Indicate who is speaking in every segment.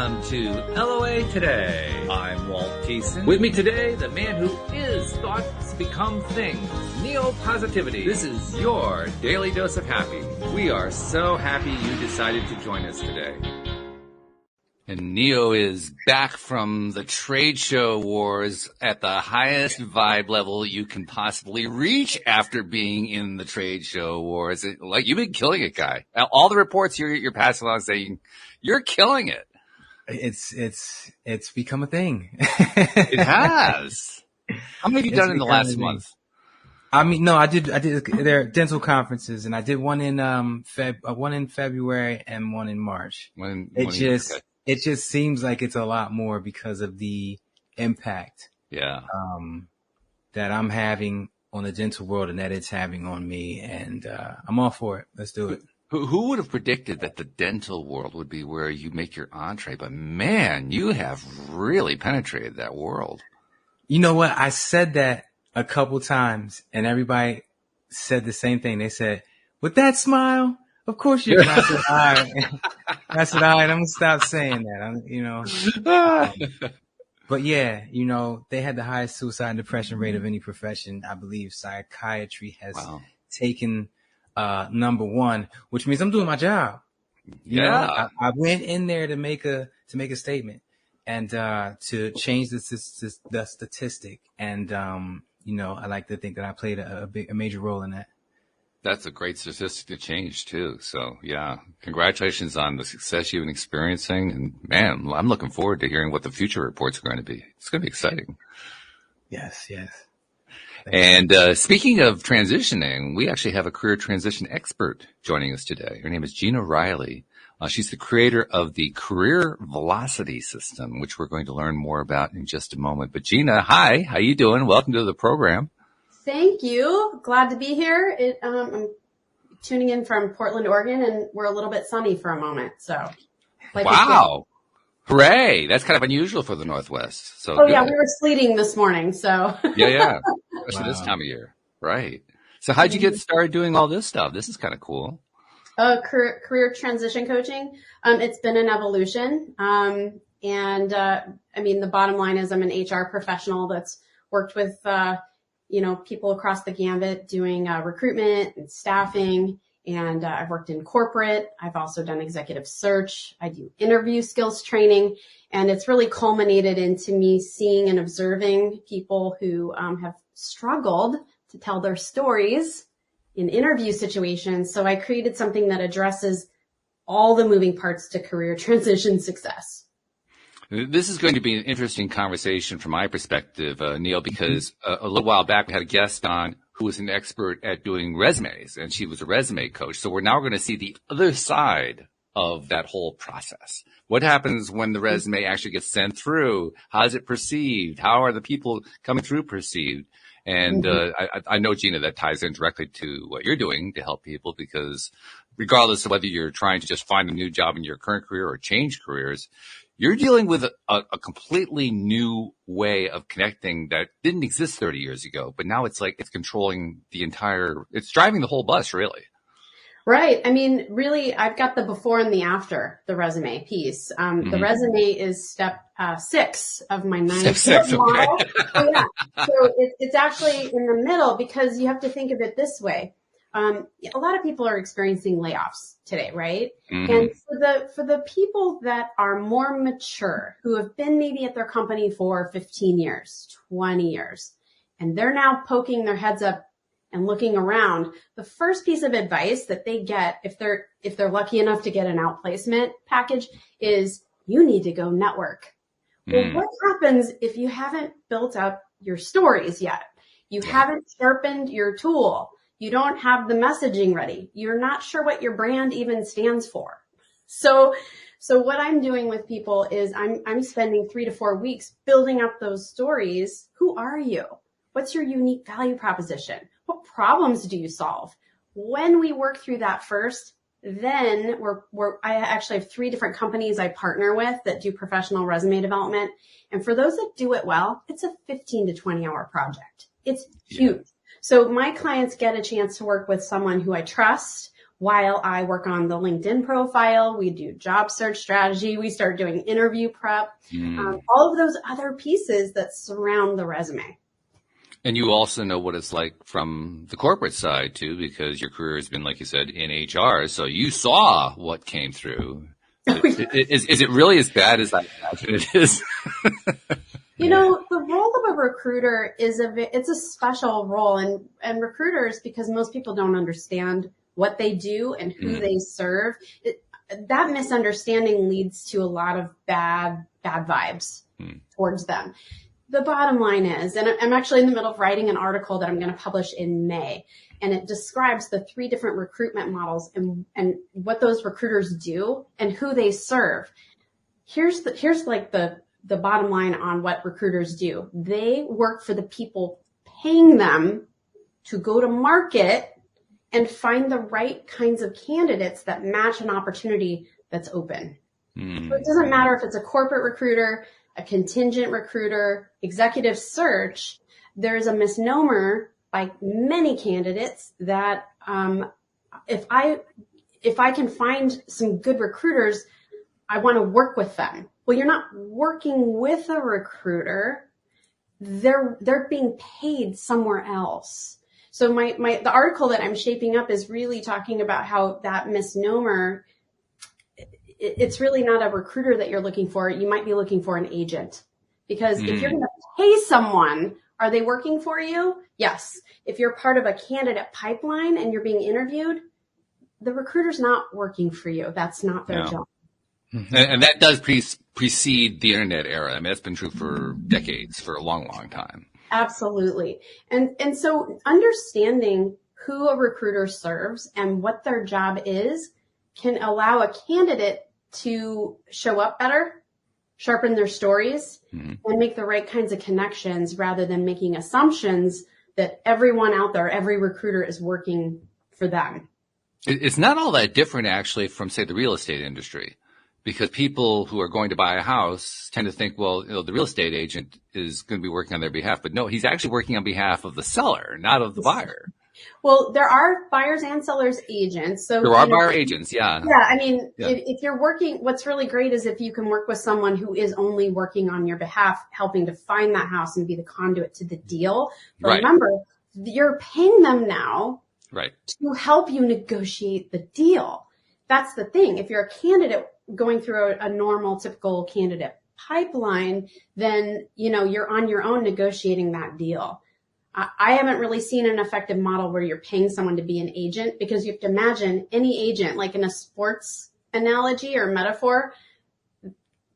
Speaker 1: Welcome to LOA Today. I'm Walt Thiessen. With me today, the man who is thoughts become things, Neo-Positivity. This is your daily dose of happy. We are so happy you decided to join us today. And Neo is back from the trade show wars at the highest vibe level you can possibly reach after being in the trade show wars. Like, you've been killing it, guy. All the reports you're passing along saying you're killing it.
Speaker 2: It's become a thing.
Speaker 1: It has. How many have you done in the last month?
Speaker 2: I mean, no, I did. There are dental conferences, and I did one in February and one in March. It just seems like it's a lot more because of the impact, that I'm having on the dental world and that it's having on me, and I'm all for it. Let's do it.
Speaker 1: Who would have predicted that the dental world would be where you make your entree? But man, you have really penetrated that world.
Speaker 2: You know what? I said that a couple times, and everybody said the same thing. They said, "With that smile, of course you can." I said, all right. I said, all right, I'm going to stop saying that. But yeah, they had the highest suicide and depression rate of any profession. I believe psychiatry has taken number one, which means I'm doing my job. I went in there to make a statement and to change the statistic. And, I like to think that I played a major role in that.
Speaker 1: That's a great statistic to change too. So yeah, congratulations on the success you've been experiencing. And man, I'm looking forward to hearing what the future reports are going to be. It's going to be exciting.
Speaker 2: Yes.
Speaker 1: And speaking of transitioning, we actually have a career transition expert joining us today. Her name is Gina Riley. She's the creator of the Career Velocity System, which we're going to learn more about in just a moment. But Gina, hi, how you doing? Welcome to the program.
Speaker 3: Thank you. Glad to be here. I'm tuning in from Portland, Oregon, and we're a little bit sunny for a moment. So,
Speaker 1: wow. Hooray. That's kind of unusual for the Northwest. So,
Speaker 3: yeah, we were sleeting this morning. So,
Speaker 1: yeah. Especially this time of year. Right. So how'd you get started doing all this stuff? This is kind of cool.
Speaker 3: Career transition coaching. It's been an evolution. The bottom line is I'm an HR professional that's worked with, people across the gambit doing recruitment and staffing. And I've worked in corporate. I've also done executive search. I do interview skills training. And it's really culminated into me seeing and observing people who have struggled to tell their stories in interview situations. So I created something that addresses all the moving parts to career transition success.
Speaker 1: This is going to be an interesting conversation from my perspective, Neil, because a little while back we had a guest on who was an expert at doing resumes, and she was a resume coach. So we're now going to see the other side of that whole process. What happens when the resume actually gets sent through? How is it perceived? How are the people coming through perceived? And I know, Gina, that ties in directly to what you're doing to help people, because regardless of whether you're trying to just find a new job in your current career or change careers, you're dealing with a completely new way of connecting that didn't exist 30 years ago. But now it's like it's controlling it's driving the whole bus, really.
Speaker 3: Right. I mean, really, I've got the before and the after the resume piece. The resume is step 6 of my 9-step model.
Speaker 1: Okay.
Speaker 3: So it's actually in the middle, because you have to think of it this way. A lot of people are experiencing layoffs today, right? Mm-hmm. And for the people that are more mature, who have been maybe at their company for 15 years, 20 years, and they're now poking their heads up and looking around, the first piece of advice that they get, if they're lucky enough to get an outplacement package, is you need to go network. Well, what happens if you haven't built out your stories yet? You haven't sharpened your tool. You don't have the messaging ready. You're not sure what your brand even stands for. So what I'm doing with people is I'm spending 3 to 4 weeks building up those stories. Who are you? What's your unique value proposition? What problems do you solve? When we work through that first, then I actually have 3 different companies I partner with that do professional resume development. And for those that do it well, it's a 15 to 20 hour project. It's huge. So my clients get a chance to work with someone who I trust, while I work on the LinkedIn profile. We do job search strategy. We start doing interview prep, all of those other pieces that surround the resume.
Speaker 1: And you also know what it's like from the corporate side too, because your career has been, like you said, in HR. So you saw what came through. Is it really as bad as I imagine it is?
Speaker 3: You know, the role of a recruiter it's a special role, and recruiters, because most people don't understand what they do and who they serve, that misunderstanding leads to a lot of bad vibes towards them. The bottom line is, and I'm actually in the middle of writing an article that I'm going to publish in May, and it describes the 3 different recruitment models and what those recruiters do and who they serve. Here's like the bottom line on what recruiters do. They work for the people paying them to go to market and find the right kinds of candidates that match an opportunity that's open. So it doesn't matter if it's a corporate recruiter, a contingent recruiter, executive search. There's a misnomer by many candidates that if I can find some good recruiters, I want to work with them. Well, you're not working with a recruiter. They're being paid somewhere else. So the article that I'm shaping up is really talking about how that misnomer, it's really not a recruiter that you're looking for. You might be looking for an agent, because if you're going to pay someone, are they working for you? Yes. If you're part of a candidate pipeline and you're being interviewed, the recruiter's not working for you. That's not their job.
Speaker 1: And that does precede the internet era. I mean, that's been true for decades, for a long, long time.
Speaker 3: Absolutely. And so understanding who a recruiter serves and what their job is can allow a candidate to show up better, sharpen their stories, and make the right kinds of connections rather than making assumptions that everyone out there, every recruiter is working for them.
Speaker 1: It's not all that different, actually, from, say, the real estate industry. Because people who are going to buy a house tend to think, well, the real estate agent is going to be working on their behalf. But no, he's actually working on behalf of the seller, not of the buyer.
Speaker 3: Well, there are buyers and sellers agents. So
Speaker 1: there are buyer agents, yeah.
Speaker 3: Yeah, I mean, if you're working, what's really great is if you can work with someone who is only working on your behalf, helping to find that house and be the conduit to the deal. But remember, you're paying them now to help you negotiate the deal. That's the thing. If you're a candidate going through a normal, typical candidate pipeline, then, you're on your own negotiating that deal. I haven't really seen an effective model where you're paying someone to be an agent, because you have to imagine any agent, like in a sports analogy or metaphor,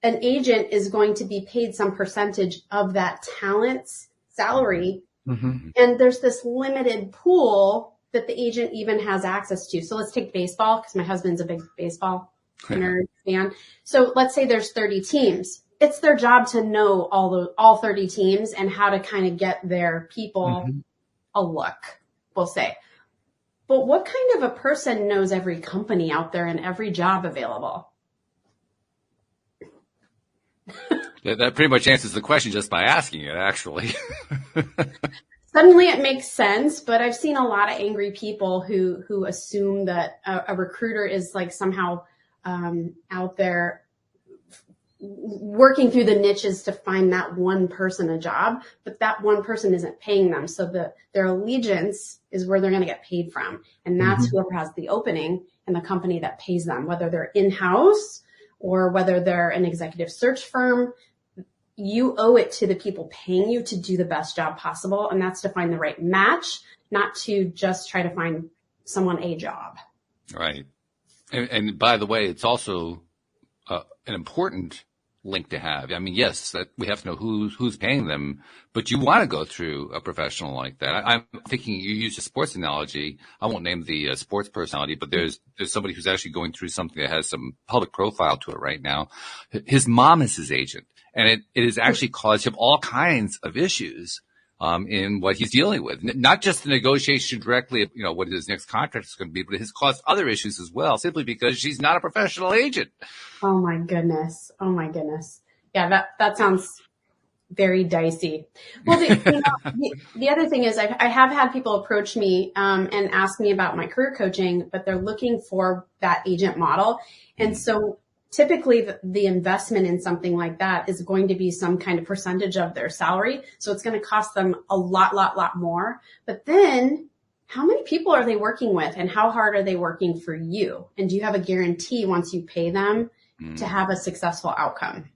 Speaker 3: an agent is going to be paid some percentage of that talent's salary. And there's this limited pool that the agent even has access to. So let's take baseball, because my husband's a big baseball nerd fan. So let's say there's 30 teams. It's their job to know all 30 teams and how to kind of get their people a look, we'll say. But what kind of a person knows every company out there and every job available?
Speaker 1: That pretty much answers the question just by asking it, actually.
Speaker 3: Suddenly it makes sense, but I've seen a lot of angry people who assume that a recruiter is like somehow out there working through the niches to find that one person a job, but that one person isn't paying them. So their allegiance is where they're going to get paid from. And that's whoever has the opening and the company that pays them, whether they're in-house or whether they're an executive search firm. You owe it to the people paying you to do the best job possible. And that's to find the right match, not to just try to find someone a job.
Speaker 1: Right. And by the way, it's also an important link to have. I mean, yes, that we have to know who's paying them, but you want to go through a professional like that. I'm thinking you used a sports analogy. I won't name the sports personality, but there's somebody who's actually going through something that has some public profile to it right now. His mom is his agent, and it has actually caused him all kinds of issues in what he's dealing with. Not just the negotiation directly of, what his next contract is going to be, but it has caused other issues as well, simply because she's not a professional agent.
Speaker 3: Oh my goodness. Yeah, that sounds very dicey. Well, the other thing is I have had people approach me and ask me about my career coaching, but they're looking for that agent model. And so typically the investment in something like that is going to be some kind of percentage of their salary. So it's going to cost them a lot more. But then how many people are they working with and how hard are they working for you? And do you have a guarantee once you pay them to have a successful outcome?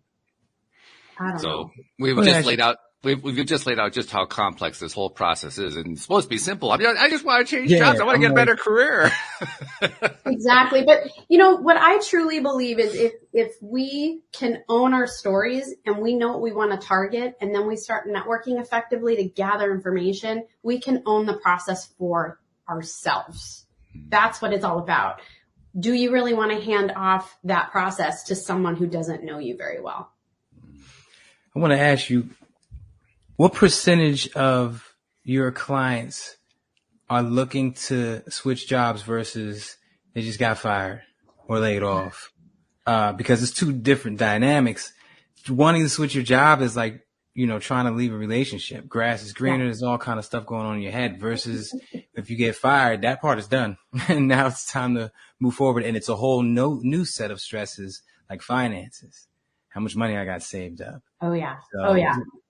Speaker 3: I don't know.
Speaker 1: We've just laid out. We've just laid out just how complex this whole process is, and it's supposed to be simple. I mean, I just want to change jobs. I want to get a better career.
Speaker 3: Exactly, but what I truly believe is if we can own our stories and we know what we want to target, and then we start networking effectively to gather information, we can own the process for ourselves. That's what it's all about. Do you really want to hand off that process to someone who doesn't know you very well?
Speaker 2: I want to ask you, what percentage of your clients are looking to switch jobs versus they just got fired or laid off? Because it's two different dynamics. Wanting to switch your job is like, trying to leave a relationship. Grass is greener. There's all kind of stuff going on in your head versus if you get fired, that part is done. And now it's time to move forward. And it's a whole new set of stresses like finances. How much money I got saved up.
Speaker 3: Oh, yeah.
Speaker 2: So,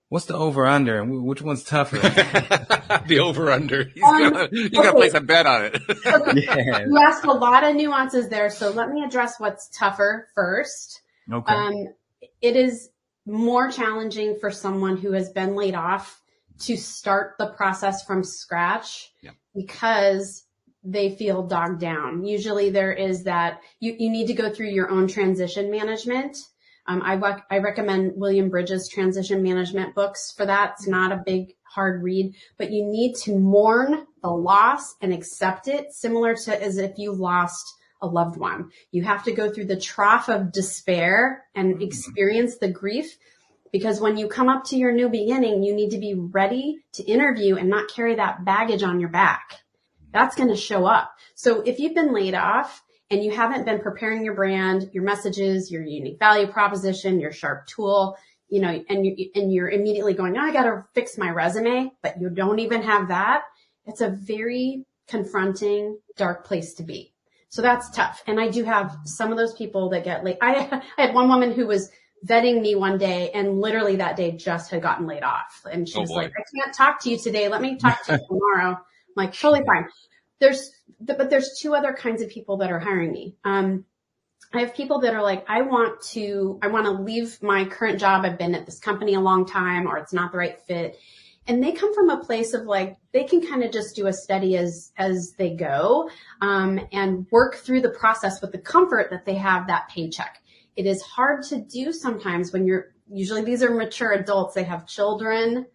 Speaker 2: what's the over-under? Which one's tougher?
Speaker 1: The over-under. You got to place a bet on it.
Speaker 3: Yeah. You asked a lot of nuances there, so let me address what's tougher first.
Speaker 2: Okay.
Speaker 3: It is more challenging for someone who has been laid off to start the process from scratch because they feel dogged down. Usually there is that you need to go through your own transition management. I recommend William Bridges' transition management books for that. It's not a big, hard read, but you need to mourn the loss and accept it, similar to as if you lost a loved one. You have to go through the trough of despair and experience the grief, because when you come up to your new beginning, you need to be ready to interview and not carry that baggage on your back. That's going to show up. So if you've been laid off, and you haven't been preparing your brand, your messages, your unique value proposition, your sharp tool, and you're immediately going, I got to fix my resume, but you don't even have that. It's a very confronting, dark place to be. So that's tough. And I do have some of those people that get laid. I had one woman who was vetting me one day and literally that day just had gotten laid off. And she was like, I can't talk to you today. Let me talk to you tomorrow. I'm like, totally fine. But there's two other kinds of people that are hiring me. I have people that are like, I want to leave my current job. I've been at this company a long time, or it's not the right fit. And they come from a place of like, they can kind of just do a study as they go, and work through the process with the comfort that they have that paycheck. It is hard to do sometimes when usually these are mature adults. They have children.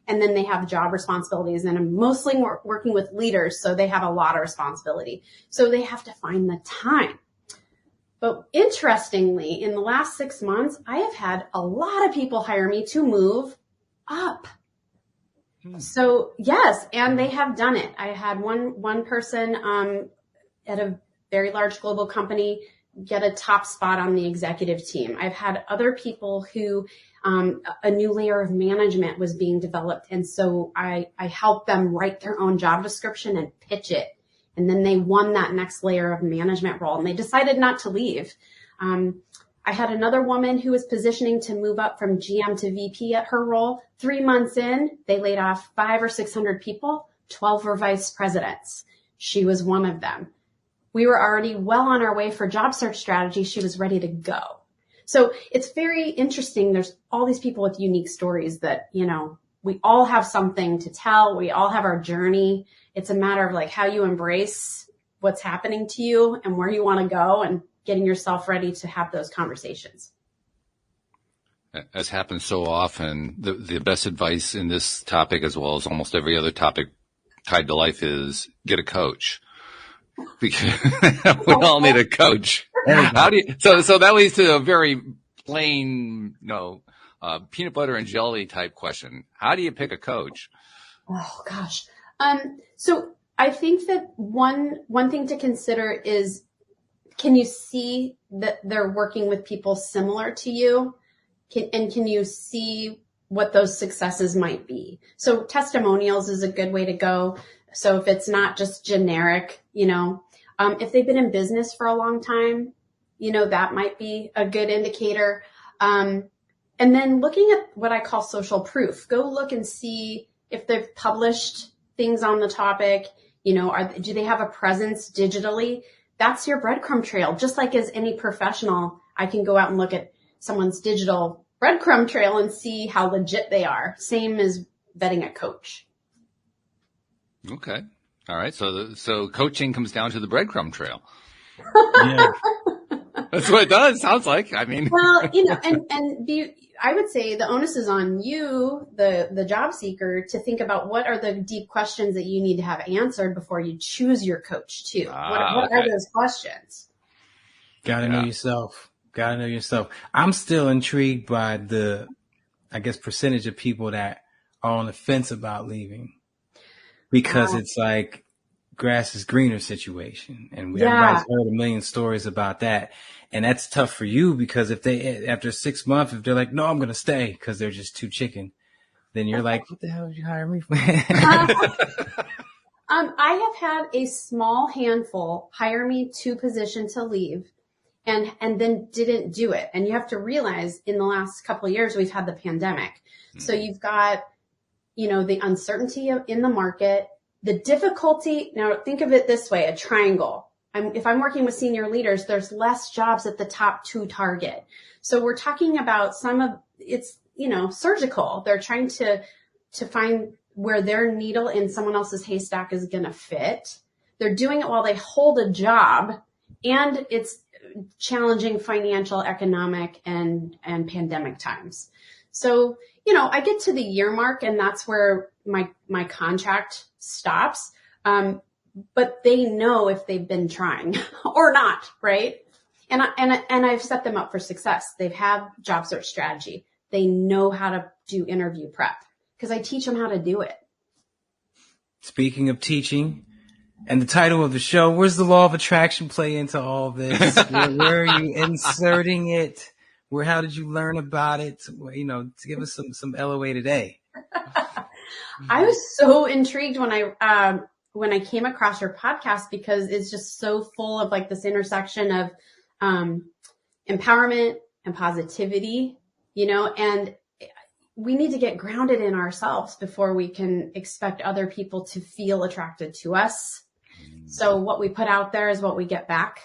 Speaker 3: And then they have job responsibilities, and I'm mostly working with leaders, so they have a lot of responsibility. So they have to find the time. But interestingly, in the last 6 months, I have had a lot of people hire me to move up. So yes, and they have done it. I had one person at a very large global company get a top spot on the executive team. I've had other people who a new layer of management was being developed. And so I helped them write their own job description and pitch it. And then they won that next layer of management role and they decided not to leave. I had another woman who was positioning to move up from GM to VP at her role. 3 months in, they laid off 500 or 600 people, 12 were vice presidents. She was one of them. We were already well on our way for job search strategy. She was ready to go. So it's very interesting. There's all these people with unique stories that, we all have something to tell. We all have our journey. It's a matter of like how you embrace what's happening to you and where you want to go and getting yourself ready to have those conversations.
Speaker 1: As happens so often, the best advice in this topic, as well as almost every other topic tied to life, is get a coach. Because we all need a coach. How do you, so that leads to a very plain, peanut butter and jelly type question. How do you pick a coach?
Speaker 3: Oh gosh. So I think that one thing to consider is, can you see that they're working with people similar to you? Can you see what those successes might be. So testimonials is a good way to go. So if it's not just generic, if they've been in business for a long time, that might be a good indicator. And then looking at what I call social proof, go look and see if they've published things on the topic, do they have a presence digitally? That's your breadcrumb trail. Just like as any professional, I can go out and look at someone's digital breadcrumb trail and see how legit they are. Same as vetting a coach.
Speaker 1: Okay. All right. So coaching comes down to the breadcrumb trail.
Speaker 2: Yeah.
Speaker 1: That's what it does. Sounds like. I mean,
Speaker 3: well, I would say the onus is on you, the job seeker, to think about what are the deep questions that you need to have answered before you choose your coach too. What are those questions?
Speaker 2: Gotta know yourself. Gotta know yourself. I'm still intrigued by the, I guess, percentage of people that are on the fence about leaving, because it's like grass is greener situation. And everybody's heard a million stories about that. And that's tough for you, because if they, after 6 months, if they're like, no, I'm going to stay because they're just too chicken, then you're like, what the hell did you hire me for?
Speaker 3: I have had a small handful hire me to position to leave and then didn't do it. And you have to realize in the last couple of years, we've had the pandemic. Mm-hmm. So you've got, the uncertainty in the market, the difficulty. Now think of it this way, a triangle. If I'm working with senior leaders, there's less jobs at the top to target. So we're talking about it's surgical. They're trying to find where their needle in someone else's haystack is going to fit. They're doing it while they hold a job, and it's challenging financial, economic, and pandemic times. So, I get to the year mark, and that's where my contract stops. But they know if they've been trying or not, right? And I've set them up for success. They've had job search strategy. They know how to do interview prep because I teach them how to do it. Speaking
Speaker 2: of teaching, and the title of the show, where's the law of attraction play into all this? Where are you inserting it? How did you learn about it? To give us some LOA today.
Speaker 3: I was so intrigued when I came across your podcast, because it's just so full of like this intersection of empowerment and positivity, and we need to get grounded in ourselves before we can expect other people to feel attracted to us. So what we put out there is what we get back.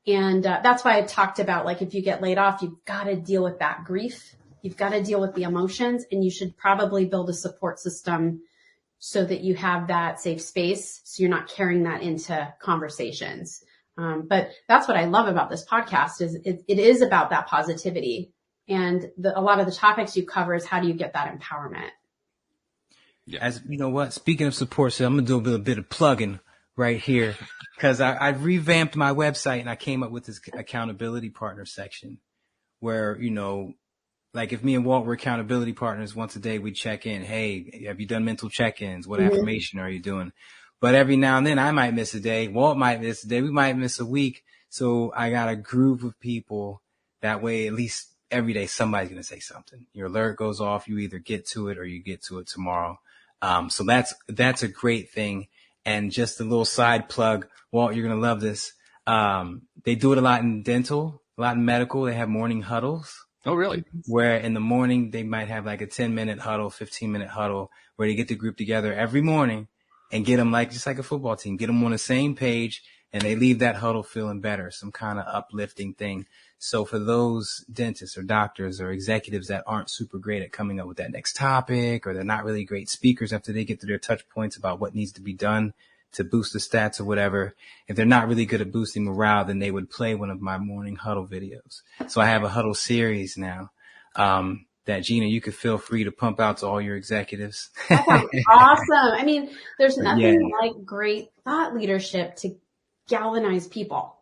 Speaker 3: And that's why I talked about, like, if you get laid off, you've got to deal with that grief. You've got to deal with the emotions, and you should probably build a support system so that you have that safe space, so you're not carrying that into conversations. But that's what I love about this podcast is it is about that positivity. And a lot of the topics you cover is how do you get that empowerment?
Speaker 2: Yeah. As you know what, speaking of support, so I'm going to do a bit of plugging right here, because I revamped my website and I came up with this accountability partner section where, like if me and Walt were accountability partners, once a day we check in. Hey, have you done mental check-ins? What affirmation are you doing? But every now and then I might miss a day. Walt might miss a day. We might miss a week. So I got a group of people. That way, at least every day, somebody's going to say something. Your alert goes off. You either get to it or you get to it tomorrow. So that's a great thing. And just a little side plug, Walt, you're going to love this. They do it a lot in dental, a lot in medical. They have morning huddles.
Speaker 1: Oh, really?
Speaker 2: Where in the morning they might have like a 10-minute huddle, 15-minute huddle, where they get the group together every morning and get them just like a football team, get them on the same page, and they leave that huddle feeling better, some kind of uplifting thing. So for those dentists or doctors or executives that aren't super great at coming up with that next topic, or they're not really great speakers after they get to their touch points about what needs to be done to boost the stats or whatever, if they're not really good at boosting morale, then they would play one of my morning huddle videos. So I have a huddle series now that, Gina, you could feel free to pump out to all your executives.
Speaker 3: That sounds awesome. I mean, there's nothing like great thought leadership to galvanize people.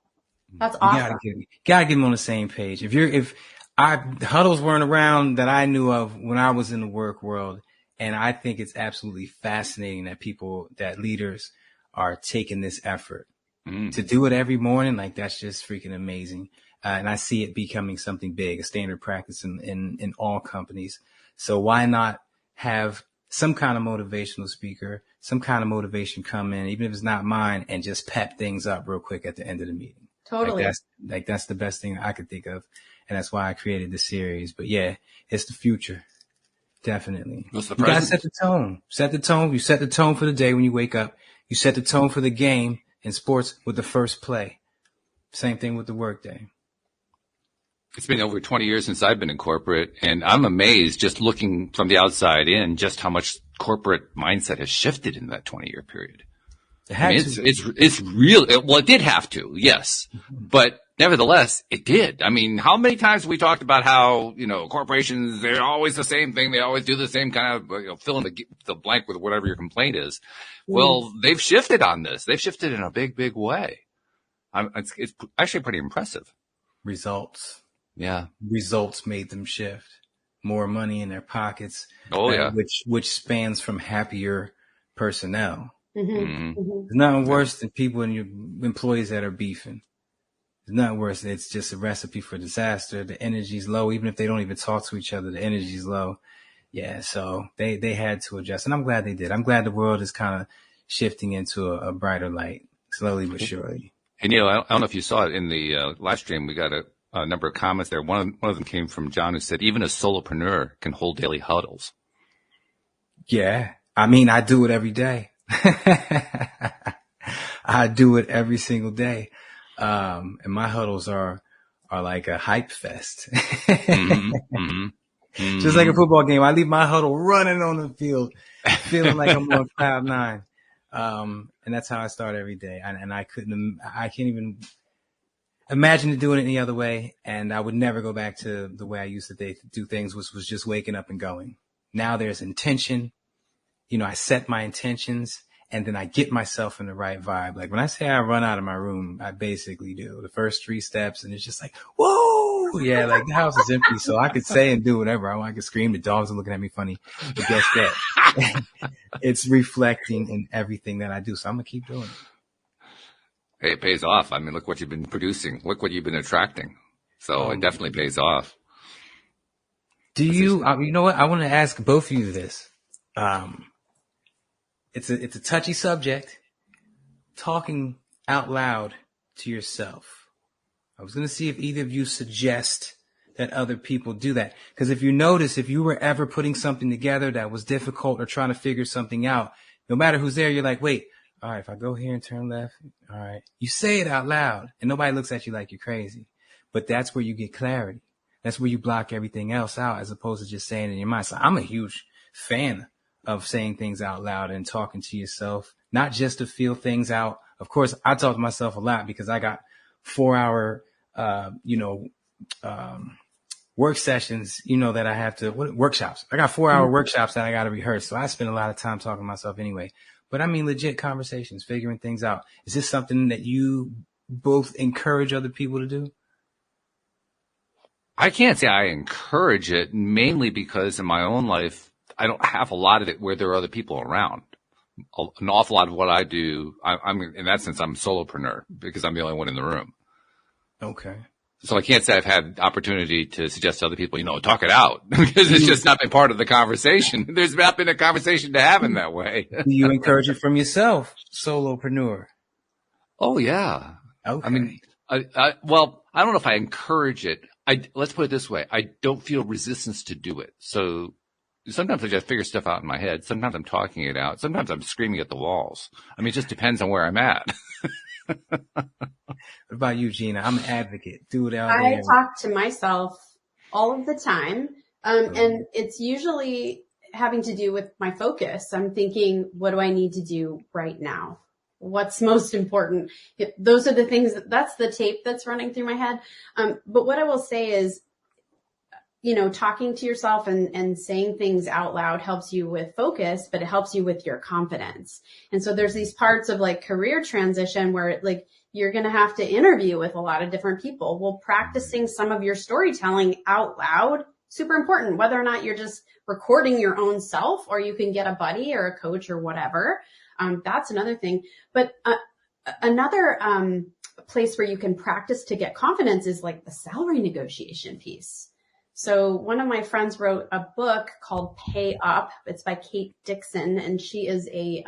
Speaker 3: That's awesome.
Speaker 2: Gotta get them on the same page. Huddles weren't around that I knew of when I was in the work world, and I think it's absolutely fascinating that leaders are taking this effort to do it every morning. Like, that's just freaking amazing. and I see it becoming something big, a standard practice in all companies. So why not have some kind of motivational speaker, some kind of motivation come in, even if it's not mine, and just pep things up real quick at the end of the meeting.
Speaker 3: Totally.
Speaker 2: That's the best thing I could think of. And that's why I created the series. But yeah, it's the future. Definitely. You gotta set the tone. Set the tone. You set the tone for the day when you wake up. You set the tone for the game in sports with the first play. Same thing with the workday.
Speaker 1: It's been over 20 years since I've been in corporate, and I'm amazed just looking from the outside in just how much corporate mindset has shifted in that 20-year period. It's real. Well, it did have to, yes, but nevertheless, it did. I mean, how many times have we talked about how, corporations, they're always the same thing. They always do the same kind of, fill in the blank with whatever your complaint is. Well, they've shifted on this. They've shifted in a big, big way. It's actually pretty impressive.
Speaker 2: Results.
Speaker 1: Yeah.
Speaker 2: Results made them shift. More money in their pockets.
Speaker 1: Oh, yeah.
Speaker 2: Which spans from happier personnel.
Speaker 3: Mm-hmm.
Speaker 2: There's nothing worse than people and your employees that are beefing. It's not worse. It's just a recipe for disaster. The energy's low. Even if they don't even talk to each other, the energy's low. Yeah. So they had to adjust, and I'm glad they did. I'm glad the world is kind of shifting into a brighter light, slowly but surely.
Speaker 1: And I don't know if you saw it in the live stream. We got a number of comments there. One of them came from John, who said, even a solopreneur can hold daily huddles.
Speaker 2: Yeah. I mean, I do it every day. I do it every single day. And my huddles are like a hype fest. Just like a football game. I leave my huddle running on the field, feeling like I'm on cloud nine. And that's how I start every day. And I can't even imagine doing it any other way. And I would never go back to the way I used to do things, which was just waking up and going. Now there's intention. I set my intentions, and then I get myself in the right vibe. Like when I say I run out of my room, I basically do the first 3 steps, and it's just like, whoa, yeah, like the house is empty, so I could say and do whatever I want. I could scream. The dogs are looking at me funny, but guess that? It's reflecting in everything that I do, so I'm gonna keep doing it.
Speaker 1: Hey, it pays off. I mean, look what you've been producing. Look what you've been attracting. So it definitely pays off.
Speaker 2: Do you? You know what? I want to ask both of you this. It's a touchy subject. Talking out loud to yourself. I was going to see if either of you suggest that other people do that. Because if you notice, if you were ever putting something together that was difficult or trying to figure something out, no matter who's there, you're like, wait, all right, if I go here and turn left, all right. You say it out loud and nobody looks at you like you're crazy. But that's where you get clarity. That's where you block everything else out as opposed to just saying it in your mind. So I'm a huge fan of saying things out loud and talking to yourself, not just to feel things out. Of course, I talk to myself a lot because I got 4-hour, work sessions, that I have to, workshops. I got 4-hour workshops that I got to rehearse. So I spend a lot of time talking to myself anyway. But I mean, legit conversations, figuring things out. Is this something that you both encourage other people to do?
Speaker 1: I can't say I encourage it, mainly because in my own life, I don't have a lot of it where there are other people around. An awful lot of what I do, I'm in that sense, I'm a solopreneur because I'm the only one in the room.
Speaker 2: Okay.
Speaker 1: So I can't say I've had opportunity to suggest to other people, talk it out because it's just not been part of the conversation. There's not been a conversation to have in that way.
Speaker 2: Do you encourage it from yourself, solopreneur?
Speaker 1: Oh, yeah.
Speaker 2: Okay.
Speaker 1: I mean, well, I don't know if I encourage it. Let's put it this way. I don't feel resistance to do it. So sometimes I just figure stuff out in my head. Sometimes I'm talking it out. Sometimes I'm screaming at the walls. I mean, it just depends on where I'm at.
Speaker 2: What about you, Gina? I'm an advocate. Do it out there.
Speaker 3: I talk to myself all of the time. And it's usually having to do with my focus. I'm thinking, what do I need to do right now? What's most important? Those are the things that's the tape that's running through my head. But what I will say is, talking to yourself and saying things out loud helps you with focus, but it helps you with your confidence. And so there's these parts of like career transition where you're going to have to interview with a lot of different people. Well, practicing some of your storytelling out loud, super important, whether or not you're just recording your own self or you can get a buddy or a coach or whatever. That's another thing. But another place where you can practice to get confidence is like the salary negotiation piece. So one of my friends wrote a book called Pay Up. It's by Kate Dixon, and she is a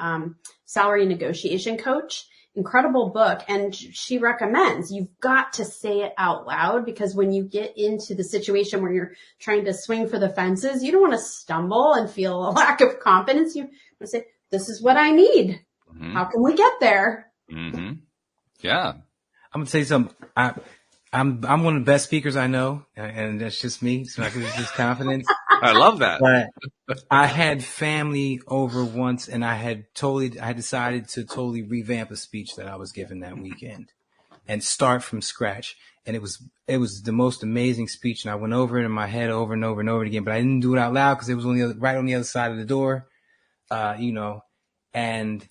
Speaker 3: salary negotiation coach. Incredible book. And she recommends you've got to say it out loud, because when you get into the situation where you're trying to swing for the fences, you don't want to stumble and feel a lack of confidence. You want to say, this is what I need. Mm-hmm. How can we get there?
Speaker 1: Mm-hmm. Yeah.
Speaker 2: I'm going to say something. I'm one of the best speakers I know, and that's just me. So I can just confidence.
Speaker 1: I love that.
Speaker 2: But I had family over once, and I had decided to totally revamp a speech that I was given that weekend and start from scratch. And it was the most amazing speech. And I went over it in my head over and over and over again, but I didn't do it out loud because it was right on the other side of the door, and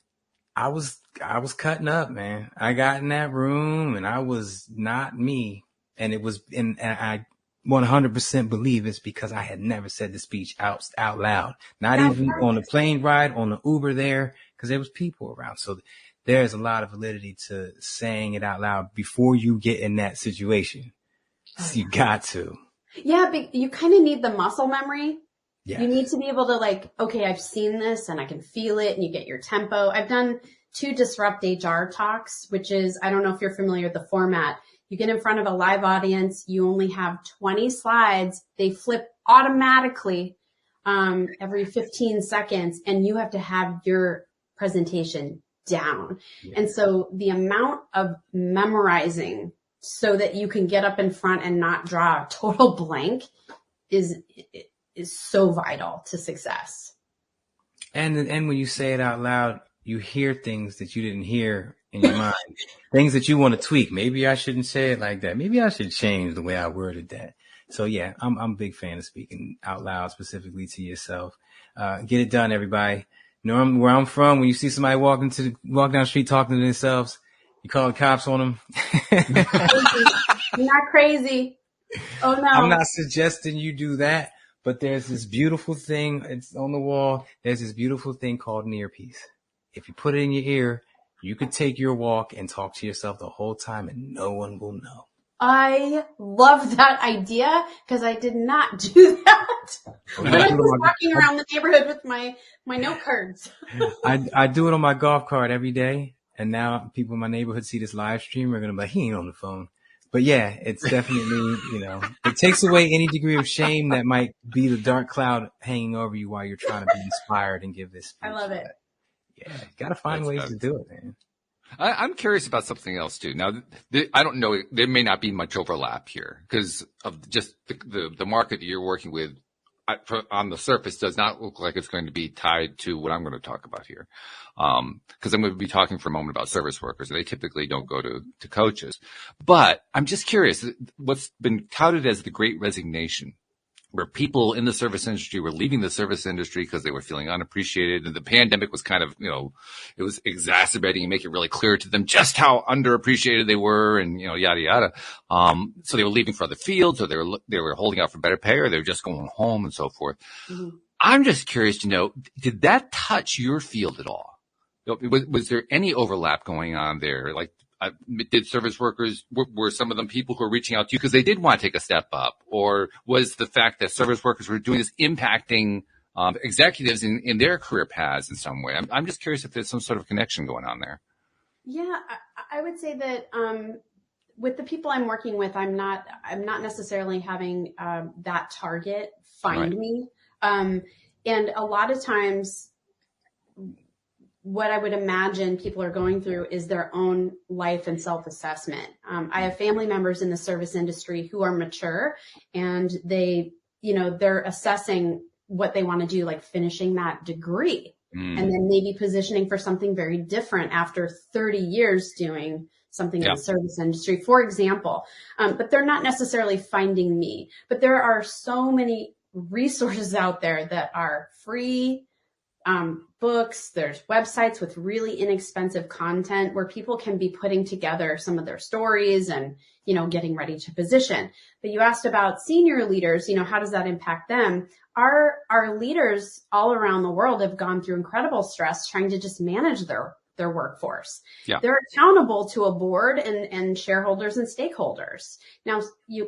Speaker 2: I was cutting up, man. I got in that room and I was not me. And I 100% believe it's because I had never said the speech out loud, not even on the plane ride, on the Uber there, because there was people around. So there's a lot of validity to saying it out loud before you get in that situation. So you got to.
Speaker 3: Yeah, but you kind of need the muscle memory.
Speaker 2: Yes.
Speaker 3: You need to be able to okay, I've seen this and I can feel it, and you get your tempo. I've done 2 Disrupt HR talks, which is, I don't know if you're familiar with the format. You get in front of a live audience. You only have 20 slides. They flip automatically every 15 seconds, and you have to have your presentation down. Yeah. And so the amount of memorizing so that you can get up in front and not draw a total blank is so vital to success.
Speaker 2: And when you say it out loud, you hear things that you didn't hear in your mind, things that you want to tweak. Maybe I shouldn't say it like that. Maybe I should change the way I worded that. So yeah, I'm a big fan of speaking out loud, specifically to yourself. Get it done, everybody. Where I'm from, when you see somebody walk down the street talking to themselves, you call the cops on them.
Speaker 3: You're not crazy. Oh no.
Speaker 2: I'm not suggesting you do that, but there's this beautiful thing. It's on the wall. There's this beautiful thing called an earpiece. If you put it in your ear, you could take your walk and talk to yourself the whole time and no one will know.
Speaker 3: I love that idea because I did not do that when I was walking around the neighborhood with my note cards.
Speaker 2: I do it on my golf cart every day. And now people in my neighborhood see this live stream. They're going to be like, he ain't on the phone. But yeah, it's definitely, it takes away any degree of shame that might be the dark cloud hanging over you while you're trying to be inspired and give this speech.
Speaker 3: I love it.
Speaker 2: Yeah, got to find ways to do it, man.
Speaker 1: I'm curious about something else too. Now, I don't know, there may not be much overlap here because of just the market that you're working with on the surface does not look like it's going to be tied to what I'm going to talk about here. Because I'm going to be talking for a moment about service workers. They typically don't go to coaches. But I'm just curious, what's been touted as the Great Resignation, where people in the service industry were leaving the service industry because they were feeling unappreciated. And the pandemic was kind of, it was exacerbating and making it really clear to them just how underappreciated they were and, yada, yada. So they were leaving for other fields, or they were holding out for better pay, or they were just going home and so forth. Mm-hmm. I'm just curious to know, did that touch your field at all? Was there any overlap going on there? Like, did service workers, were some of them people who were reaching out to you because they did want to take a step up? Or was the fact that service workers were doing this impacting executives in their career paths in some way? I'm just curious if there's some sort of connection going on there.
Speaker 3: Yeah, I would say that with the people I'm working with, I'm not necessarily having that target find me. And a lot of times, what I would imagine people are going through is their own life and self-assessment. I have family members in the service industry who are mature, and they're assessing what they want to do, like finishing that degree, and then maybe positioning for something very different after 30 years doing something in the service industry, for example. But they're not necessarily finding me. But there are so many resources out there that are free, books, there's websites with really inexpensive content where people can be putting together some of their stories and, getting ready to position. But you asked about senior leaders, how does that impact them? Our leaders all around the world have gone through incredible stress trying to just manage their their workforce.
Speaker 1: Yeah.
Speaker 3: They're accountable to a board and shareholders and stakeholders. Now,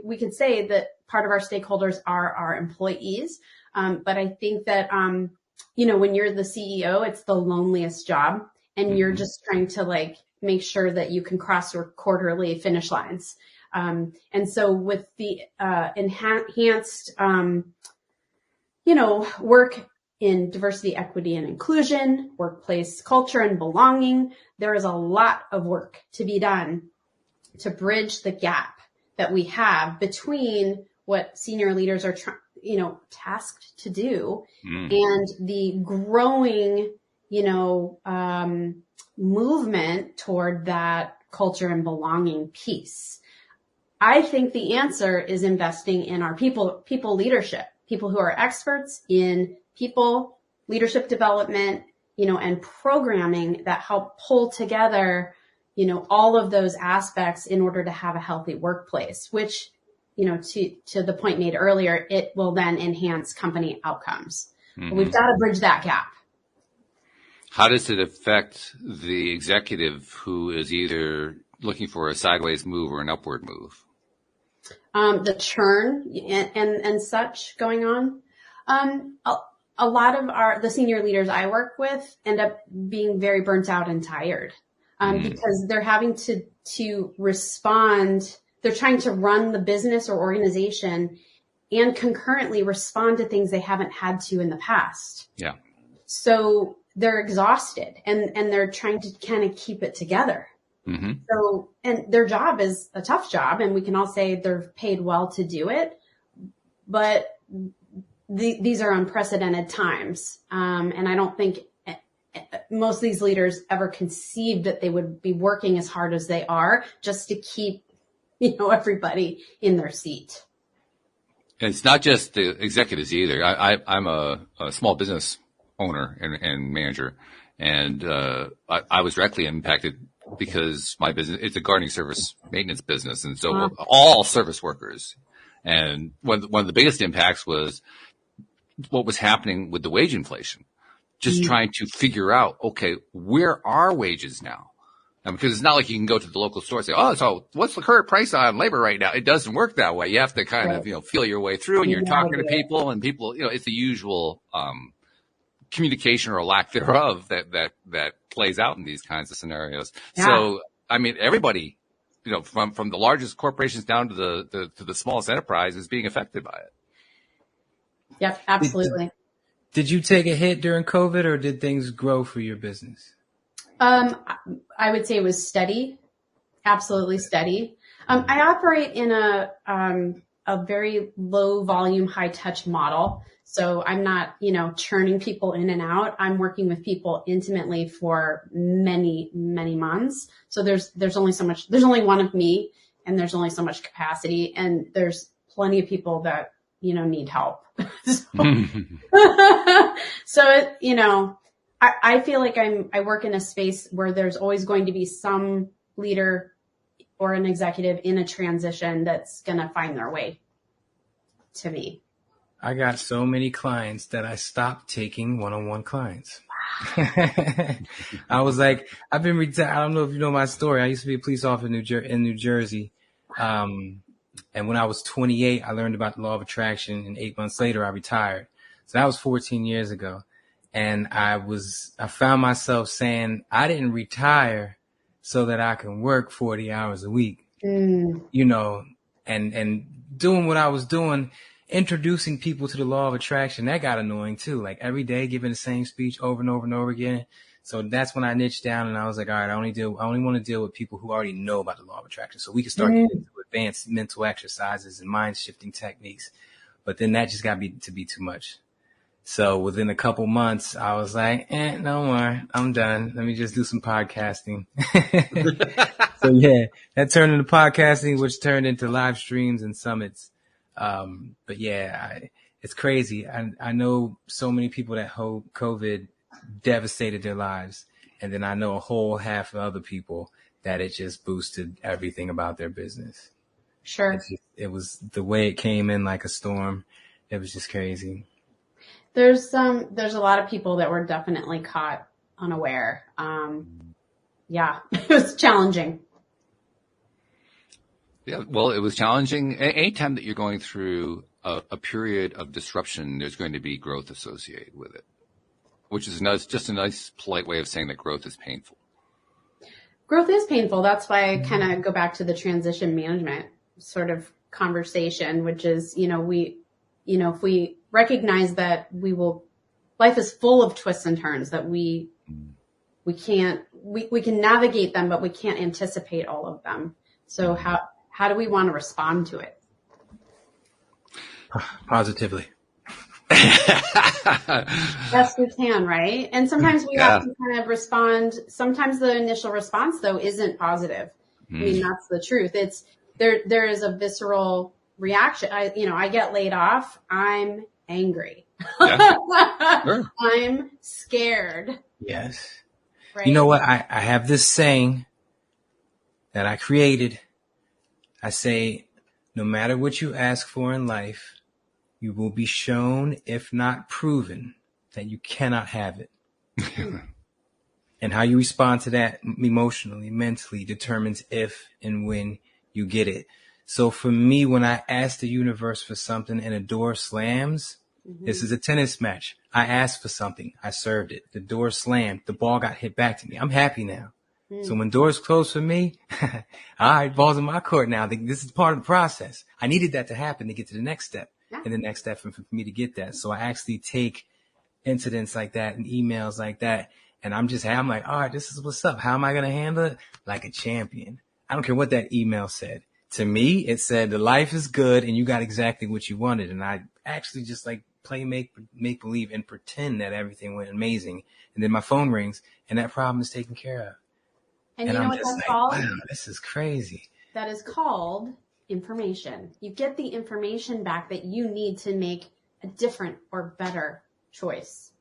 Speaker 3: we could say that part of our stakeholders are our employees, but I think that, when you're the CEO, it's the loneliest job, and you're just trying to like make sure that you can cross your quarterly finish lines. And so with the enhanced, work in diversity, equity, and inclusion, workplace culture and belonging, there is a lot of work to be done to bridge the gap that we have between what senior leaders are tasked to do and the growing, movement toward that culture and belonging piece. I think the answer is investing in our people leadership, people who are experts in people leadership development, and programming that help pull together, all of those aspects in order to have a healthy workplace, which, to the point made earlier, it will then enhance company outcomes. We've got to bridge that gap.
Speaker 1: How does it affect the executive who is either looking for a sideways move or an upward move?
Speaker 3: The churn and such going on. A lot of the senior leaders I work with end up being very burnt out and tired, because they're having to respond. They're trying to run the business or organization and concurrently respond to things they haven't had to in the past.
Speaker 1: Yeah.
Speaker 3: So they're exhausted and they're trying to kind of keep it together. So, and their job is a tough job, and we can all say they're paid well to do it, but these are unprecedented times. And I don't think most of these leaders ever conceived that they would be working as hard as they are just to keep, everybody in their seat.
Speaker 1: And it's not just the executives either. I'm a small business owner and manager, and I was directly impacted because my business, it's a gardening service maintenance business. And so all service workers. And one of the biggest impacts was what was happening with the wage inflation, just trying to figure out, okay, where are wages now? Because it's not like you can go to the local store and say, oh, so what's the current price on labor right now? It doesn't work that way. You have to kind of, feel your way through, and you're talking to people, and people, it's the usual, communication or lack thereof that plays out in these kinds of scenarios. Yeah. So, everybody, from the largest corporations down to the smallest enterprise is being affected by it.
Speaker 3: Yep, absolutely.
Speaker 2: Did you take a hit during COVID, or did things grow for your business?
Speaker 3: I would say it was steady, absolutely steady. I operate in a very low volume, high touch model. So I'm not, churning people in and out. I'm working with people intimately for many, many months. So there's only so much, there's only one of me, and there's only so much capacity, and there's plenty of people that, need help. I feel like I work in a space where there's always going to be some leader or an executive in a transition that's going to find their way to me.
Speaker 2: I got so many clients that I stopped taking one-on-one clients. I was like, I've been retired. I don't know if you know my story. I used to be a police officer in New Jersey. And when I was 28, I learned about the law of attraction, and 8 months later, I retired. So that was 14 years ago. And I found myself saying, I didn't retire so that I can work 40 hours a week, and doing what I was doing, introducing people to the law of attraction. That got annoying too. Like every day giving the same speech over and over and over again. So that's when I niched down, and I was like, all right, I only want to deal with people who already know about the law of attraction. So we can start getting into advanced mental exercises and mind shifting techniques. But then that just got to be too much. So within a couple months, I was like, no more. I'm done. Let me just do some podcasting. So yeah, that turned into podcasting, which turned into live streams and summits. But yeah, it's crazy. I know so many people that COVID devastated their lives. And then I know a whole half of other people that it just boosted everything about their business.
Speaker 3: Sure.
Speaker 2: It was the way it came in like a storm. It was just crazy.
Speaker 3: There's a lot of people that were definitely caught unaware. Yeah, it was challenging.
Speaker 1: Yeah, well, it was challenging. Anytime that you're going through a period of disruption, there's going to be growth associated with it, which is just a nice, polite way of saying that growth is painful.
Speaker 3: Growth is painful. That's why I kind of go back to the transition management sort of conversation, which is, if we recognize that life is full of twists and turns, that we can navigate them, but we can't anticipate all of them. So how do we want to respond to it?
Speaker 2: Positively.
Speaker 3: Best we can, right? And sometimes we have to kind of respond. Sometimes the initial response, though, isn't positive. I mean, that's the truth. It's there is a visceral reaction. I get laid off. I'm angry. Yeah. Sure. I'm scared.
Speaker 2: Yes. Right? You know what? I have this saying that I created. I say, no matter what you ask for in life, you will be shown, if not proven, that you cannot have it. And how you respond to that emotionally, mentally, determines if and when you get it. So for me, when I ask the universe for something and a door slams, this is a tennis match. I asked for something. I served it. The door slammed. The ball got hit back to me. I'm happy now. So when doors close for me, all right, ball's in my court now. This is part of the process. I needed that to happen to get to the next step. Yeah. And the next step for me to get that. So I actually take incidents like that and emails like that. And I'm like, all right, this is what's up. How am I going to handle it? Like a champion. I don't care what that email said. To me, it said the life is good and you got exactly what you wanted. And I actually just like play make believe and pretend that everything went amazing. And then my phone rings and that problem is taken care of.
Speaker 3: And you know what that's called?
Speaker 2: Wow, this is crazy.
Speaker 3: That is called information. You get the information back that you need to make a different or better choice.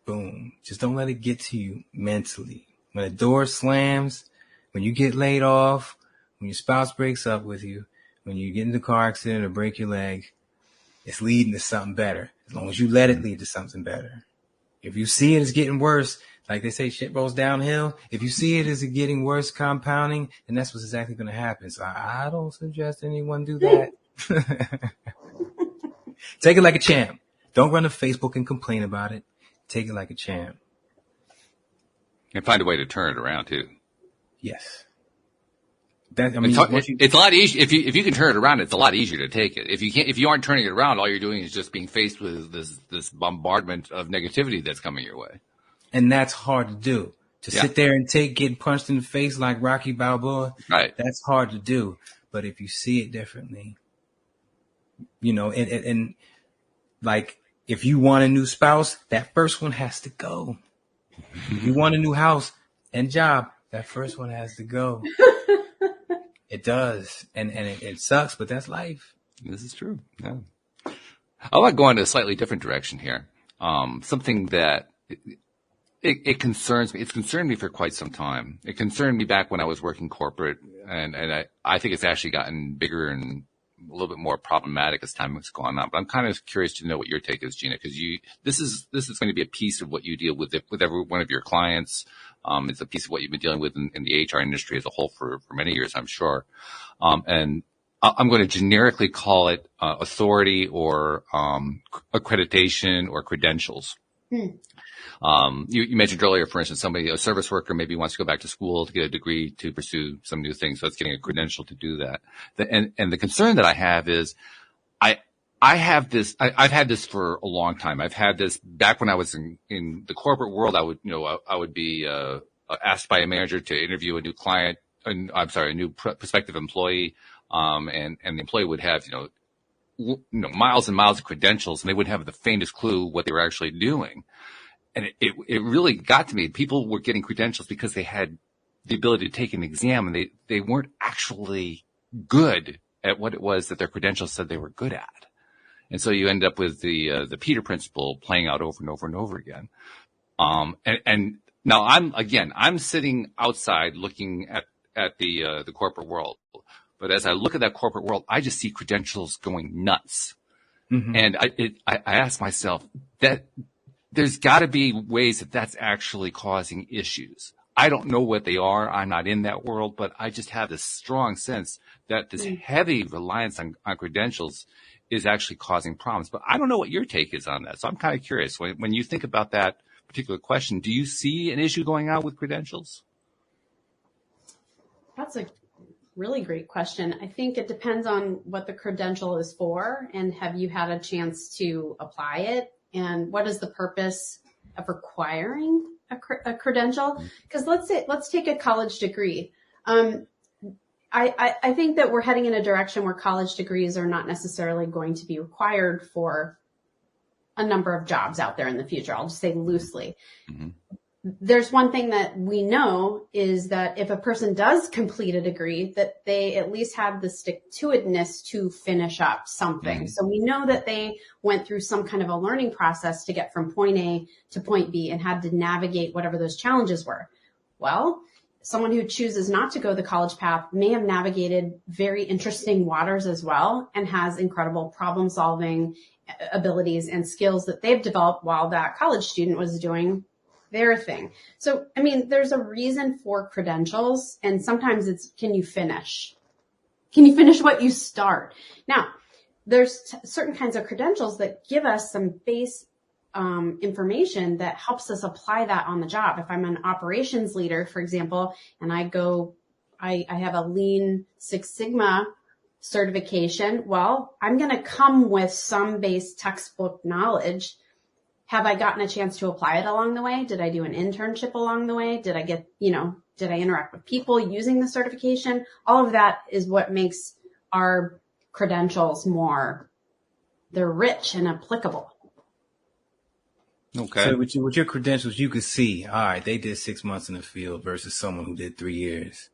Speaker 2: Boom. Just don't let it get to you mentally. When a door slams, when you get laid off, when your spouse breaks up with you, when you get into a car accident or break your leg, it's leading to something better. As long as you let it lead to something better. If you see it as getting worse, like they say, shit rolls downhill. If you see it as it getting worse, compounding, then that's what's exactly going to happen. So I don't suggest anyone do that. Take it like a champ. Don't run to Facebook and complain about it. Take it like a champ.
Speaker 1: And find a way to turn it around too.
Speaker 2: Yes.
Speaker 1: It's a lot easier if you can turn it around. It's a lot easier to take it. If you aren't turning it around, all you're doing is just being faced with this bombardment of negativity that's coming your way.
Speaker 2: And that's hard to do. Sit there and getting punched in the face like Rocky Balboa.
Speaker 1: Right.
Speaker 2: That's hard to do. But if you see it differently, and like if you want a new spouse, that first one has to go. If you want a new house and job, that first one has to go. It does. And it sucks, but that's life.
Speaker 1: This is true. Yeah. I want to go in a slightly different direction here. Something that it concerns me. It's concerned me for quite some time. It concerned me back when I was working corporate, and I think it's actually gotten bigger and a little bit more problematic as time has gone on. But I'm kind of curious to know what your take is, Gina, because this is going to be a piece of what you deal with every one of your clients. It's a piece of what you've been dealing with in the HR industry as a whole for many years, I'm sure. And I'm going to generically call it authority or accreditation or credentials. You mentioned earlier, for instance, a service worker maybe wants to go back to school to get a degree to pursue some new thing. So it's getting a credential to do that. And the concern that I have is I've had this for a long time. I've had this back when I was in the corporate world. I would be asked by a manager to interview a new client, a new prospective employee. And the employee would have, miles and miles of credentials, and they wouldn't have the faintest clue what they were actually doing. And it really got to me. People were getting credentials because they had the ability to take an exam, and they weren't actually good at what it was that their credentials said they were good at. And so you end up with the Peter principle playing out over and over and over again. And now I'm sitting outside looking at the corporate world. But as I look at that corporate world, I just see credentials going nuts. Mm-hmm. And I ask myself that there's got to be ways that that's actually causing issues. I don't know what they are. I'm not in that world, but I just have this strong sense that this heavy reliance on credentials is actually causing problems. But I don't know what your take is on that. So I'm kind of curious. When you think about that particular question, do you see an issue going on with credentials?
Speaker 3: That's a really great question. I think it depends on what the credential is for, and have you had a chance to apply it, and what is the purpose of requiring a credential? Because let's take a college degree. I think that we're heading in a direction where college degrees are not necessarily going to be required for a number of jobs out there in the future. I'll just say loosely. Mm-hmm. There's one thing that we know is that if a person does complete a degree, that they at least have the stick-to-itness to finish up something. Mm-hmm. So we know that they went through some kind of a learning process to get from point A to point B and had to navigate whatever those challenges were. Well, someone who chooses not to go the college path may have navigated very interesting waters as well and has incredible problem-solving abilities and skills that they've developed while that college student was doing their thing. So, I mean, there's a reason for credentials, and sometimes it's, can you finish? Can you finish what you start? Now, there's certain kinds of credentials that give us some base information that helps us apply that on the job. If I'm an operations leader, for example, and I have a Lean Six Sigma certification, well, I'm going to come with some base textbook knowledge. Have I gotten a chance to apply it along the way? Did I do an internship along the way? Did I did I interact with people using the certification? All of that is what makes our credentials they're rich and applicable.
Speaker 2: Okay. So with your credentials, you could see, all right, they did 6 months in the field versus someone who did 3 years.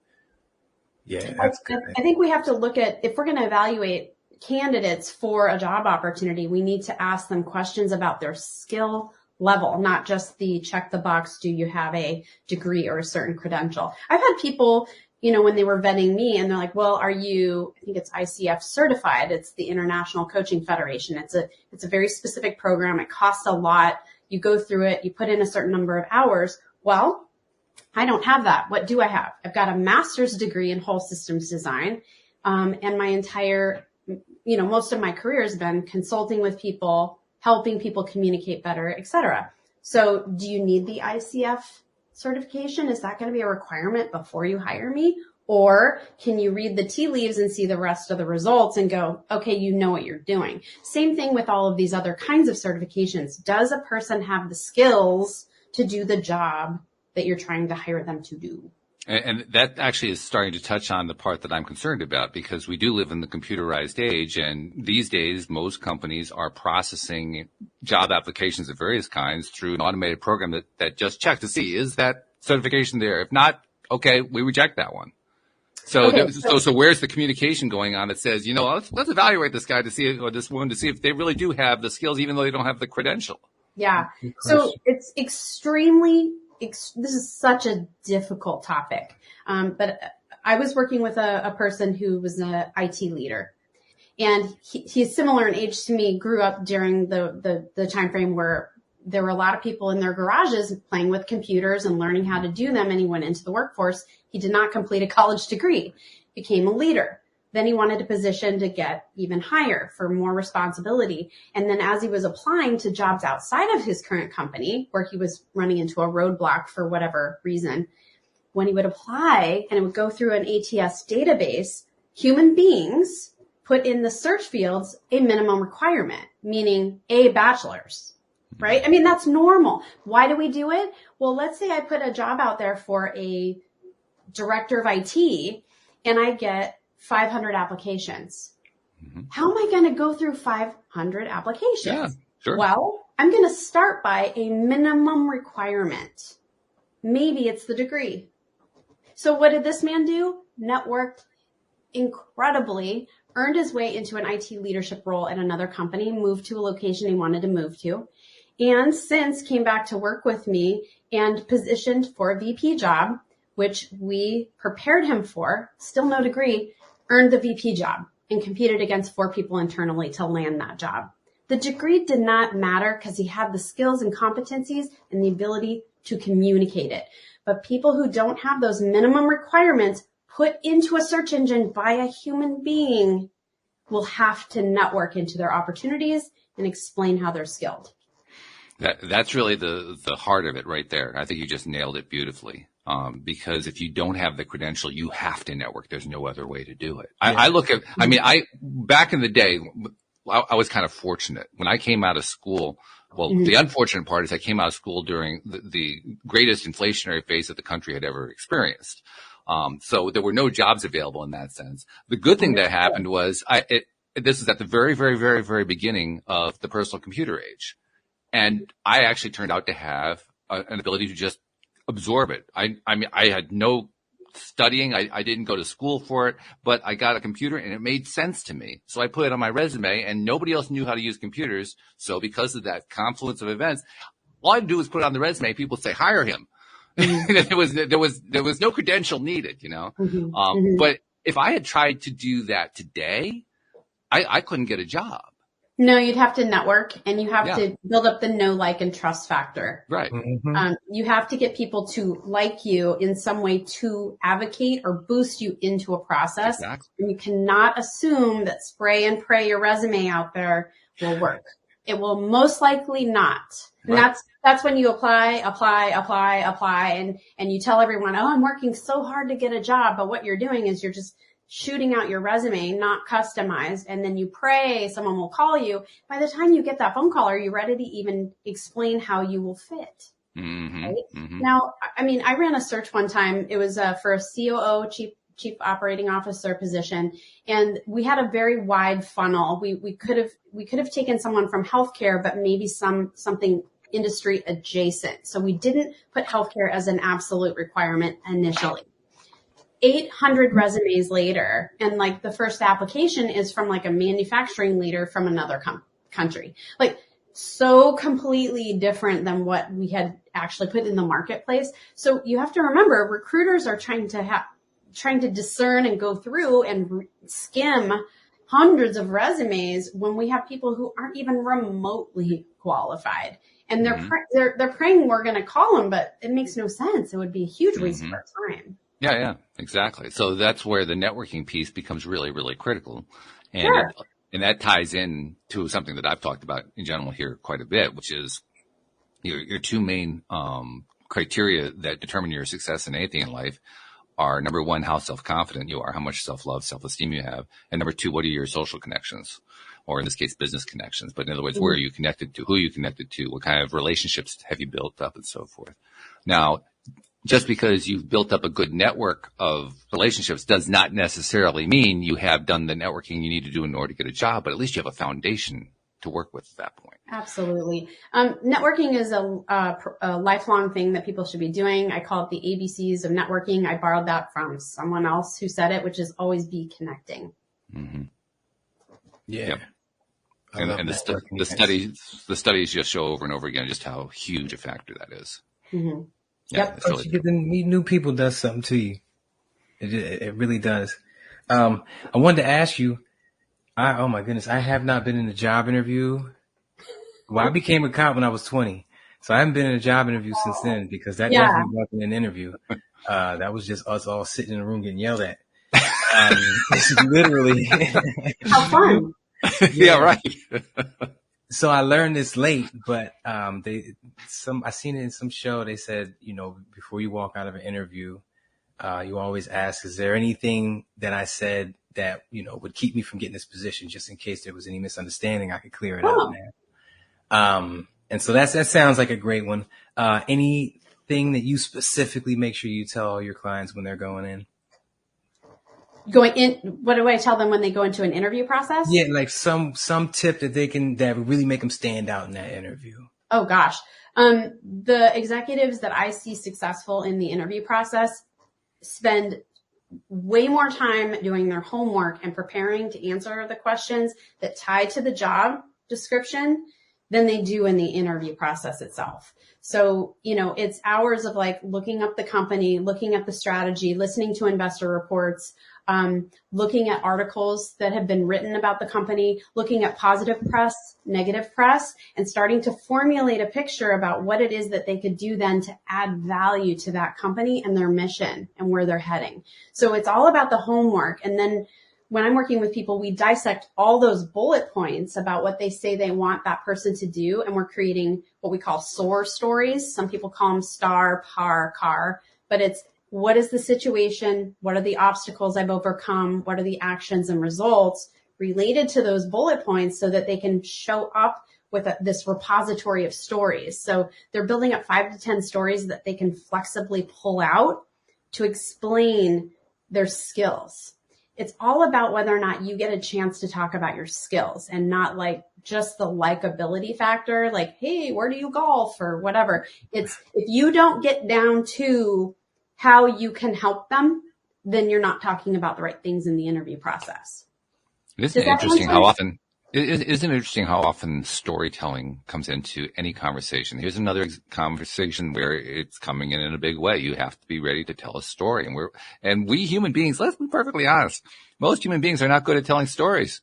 Speaker 2: Yeah, that's good.
Speaker 3: I think we have to look at, if we're going to evaluate candidates for a job opportunity, we need to ask them questions about their skill level, not just the check the box, do you have a degree or a certain credential. I've had people, when they were vetting me and they're like, well, I think it's ICF certified. It's the International Coaching Federation. It's a very specific program. It costs a lot. You go through it, you put in a certain number of hours. Well, I don't have that. What do I have? I've got a master's degree in whole systems design. And my entire, most of my career has been consulting with people, helping people communicate better, et cetera. So do you need the ICF certification? Is that going to be a requirement before you hire me? Or can you read the tea leaves and see the rest of the results and go, okay, you know what you're doing? Same thing with all of these other kinds of certifications. Does a person have the skills to do the job that you're trying to hire them to do?
Speaker 1: And that actually is starting to touch on the part that I'm concerned about, because we do live in the computerized age, and these days most companies are processing job applications of various kinds through an automated program that just checks to see, is that certification there? If not, okay, we reject that one. So, okay, so where's the communication going on that says, let's evaluate this guy to see, or this woman to see if they really do have the skills, even though they don't have the credential?
Speaker 3: Yeah. So it's this is such a difficult topic. But I was working with a person who was an IT leader, and he's similar in age to me, grew up during the time frame where there were a lot of people in their garages playing with computers and learning how to do them, and he went into the workforce. He did not complete a college degree, became a leader. Then he wanted a position to get even higher for more responsibility. And then as he was applying to jobs outside of his current company, where he was running into a roadblock for whatever reason, when he would apply and it would go through an ATS database, human beings put in the search fields a minimum requirement, meaning a bachelor's, right? I mean, that's normal. Why do we do it? Well, let's say I put a job out there for a director of IT and I get 500 applications. Mm-hmm. How am I going to go through 500 applications?
Speaker 1: Yeah, sure.
Speaker 3: Well, I'm going to start by a minimum requirement. Maybe it's the degree. So what did this man do? Networked incredibly, earned his way into an IT leadership role at another company, moved to a location he wanted to move to, and since came back to work with me and positioned for a VP job, which we prepared him for, still no degree, earned the VP job and competed against 4 people internally to land that job. The degree did not matter because he had the skills and competencies and the ability to communicate it. But people who don't have those minimum requirements put into a search engine by a human being will have to network into their opportunities and explain how they're skilled.
Speaker 1: That's really the heart of it right there. I think you just nailed it beautifully. Because if you don't have the credential, you have to network. There's no other way to do it. Back in the day, I was kind of fortunate. When I came out of school, the unfortunate part is I came out of school during the greatest inflationary phase that the country had ever experienced. So there were no jobs available in that sense. The good thing that happened was this is at the very, very, very, very beginning of the personal computer age. And I actually turned out to have an ability to just absorb it. I mean, I had no studying. I didn't go to school for it, but I got a computer and it made sense to me. So I put it on my resume and nobody else knew how to use computers. So because of that confluence of events, all I had to do was put it on the resume. People say, hire him. there was no credential needed, you know? But if I had tried to do that today, I couldn't get a job.
Speaker 3: No, you'd have to network and you have to build up the know, like, and trust factor.
Speaker 1: Right.
Speaker 3: You have to get people to like you in some way to advocate or boost you into a process.
Speaker 1: Exactly.
Speaker 3: And you cannot assume that spray and pray your resume out there will work. It will most likely not. And that's when you apply, and you tell everyone, oh, I'm working so hard to get a job. But what you're doing is you're just shooting out your resume, not customized, and then you pray someone will call you. By the time you get that phone call, are you ready to even explain how you will fit? Right? Now, I mean, I ran a search one time. It was for a COO, chief operating officer position, and we had a very wide funnel. We could have taken someone from healthcare, but maybe something industry adjacent. So we didn't put healthcare as an absolute requirement initially. 800 resumes later, and like the first application is from like a manufacturing leader from another country, like so completely different than what we had actually put in the marketplace. So you have to remember, recruiters are trying to discern and go through and skim hundreds of resumes when we have people who aren't even remotely qualified. And they're praying we're going to call them, but it makes no sense. It would be a huge waste of our time.
Speaker 1: Yeah, exactly. So that's where the networking piece becomes really, really critical. And, and that ties in to something that I've talked about in general here quite a bit, which is your two main criteria that determine your success in anything in life are, number one, how self-confident you are, how much self-love, self-esteem you have. And number two, what are your social connections? Or in this case, business connections. But in other words, where are you connected to? Who are you connected to? What kind of relationships have you built up and so forth? Now, just because you've built up a good network of relationships does not necessarily mean you have done the networking you need to do in order to get a job, but at least you have a foundation to work with at that point.
Speaker 3: Absolutely. Networking is a lifelong thing that people should be doing. I call it the ABCs of networking. I borrowed that from someone else who said it, which is always be connecting.
Speaker 2: Yeah.
Speaker 1: Yep. And the studies just show over and over again just how huge a factor that is.
Speaker 2: Yeah, you get to meet new people does something to you. It really does. I wanted to ask you, oh my goodness, I have not been in a job interview. Well, I became a cop when I was 20. So I haven't been in a job interview since then, because that definitely wasn't an interview. That was just us all sitting in a room getting yelled at. It's literally.
Speaker 3: How fun.
Speaker 1: Yeah, right.
Speaker 2: So I learned this late, but I seen it in some show. They said, before you walk out of an interview, you always ask, is there anything that I said that, would keep me from getting this position, just in case there was any misunderstanding, I could clear it up, man. And so that sounds like a great one. Anything that you specifically make sure you tell all your clients when they're going in?
Speaker 3: Going in, what do I tell them when they go into an interview process?
Speaker 2: Yeah, like some tip that would really make them stand out in that interview.
Speaker 3: Oh gosh. The executives that I see successful in the interview process spend way more time doing their homework and preparing to answer the questions that tie to the job description than they do in the interview process itself. So, it's hours of like looking up the company, looking at the strategy, listening to investor reports, looking at articles that have been written about the company, looking at positive press, negative press, and starting to formulate a picture about what it is that they could do then to add value to that company and their mission and where they're heading. So it's all about the homework. And then when I'm working with people, we dissect all those bullet points about what they say they want that person to do. And we're creating what we call SOAR stories. Some people call them STAR, PAR, CAR, but it's what is the situation? What are the obstacles I've overcome? What are the actions and results related to those bullet points so that they can show up with this repository of stories. So they're building up 5 to 10 stories that they can flexibly pull out to explain their skills. It's all about whether or not you get a chance to talk about your skills and not like just the likability factor, like, hey, where do you golf or whatever. It's if you don't get down to how you can help them, then you're not talking about the right things in the interview process.
Speaker 1: Isn't it interesting how often storytelling comes into any conversation? Here's another conversation where it's coming in a big way. You have to be ready to tell a story. And we human beings, let's be perfectly honest, most human beings are not good at telling stories.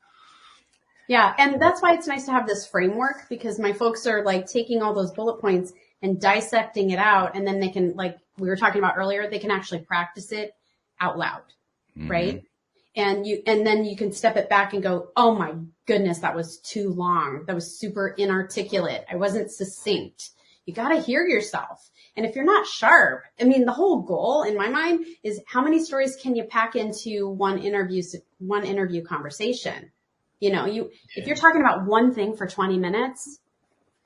Speaker 3: Yeah. And that's why it's nice to have this framework, because my folks are like taking all those bullet points and dissecting it out. And then they can, like we were talking about earlier, they can actually practice it out loud. Mm-hmm. Right. And then you can step it back and go, oh my goodness, that was too long. That was super inarticulate. I wasn't succinct. You got to hear yourself. And if you're not sharp, I mean, the whole goal in my mind is how many stories can you pack into one interview conversation? You know, if you're talking about one thing for 20 minutes,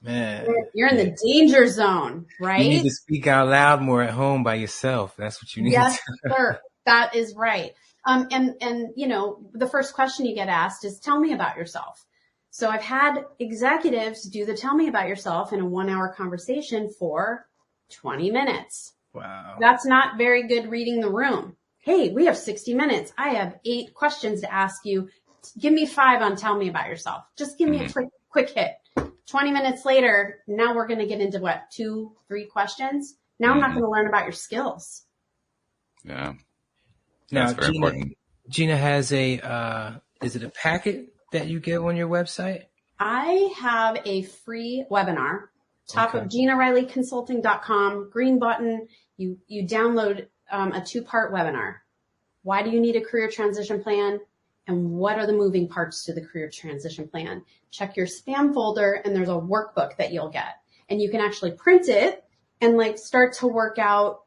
Speaker 3: man, you're in the danger zone, right?
Speaker 2: You need to speak out loud more at home by yourself. That's what you need.
Speaker 3: Yes, sir. That is right. And, you know, the first question you get asked is, tell me about yourself. So I've had executives do the tell me about yourself in a 1-hour conversation for 20 minutes.
Speaker 2: Wow.
Speaker 3: That's not very good reading the room. Hey, we have 60 minutes. I have 8 questions to ask you. Give me 5 on tell me about yourself. Just give me a quick hit. 20 minutes later, now we're going to get into 2, 3 questions. Now I'm not going to learn about your skills.
Speaker 1: Yeah.
Speaker 2: Now, Gina has is it a packet that you get on your website?
Speaker 3: I have a free webinar, top of GinaRileyConsulting.com, green button. You download a 2-part webinar. Why do you need a career transition plan? And what are the moving parts to the career transition plan? Check your spam folder and there's a workbook that you'll get. And you can actually print it and like start to work out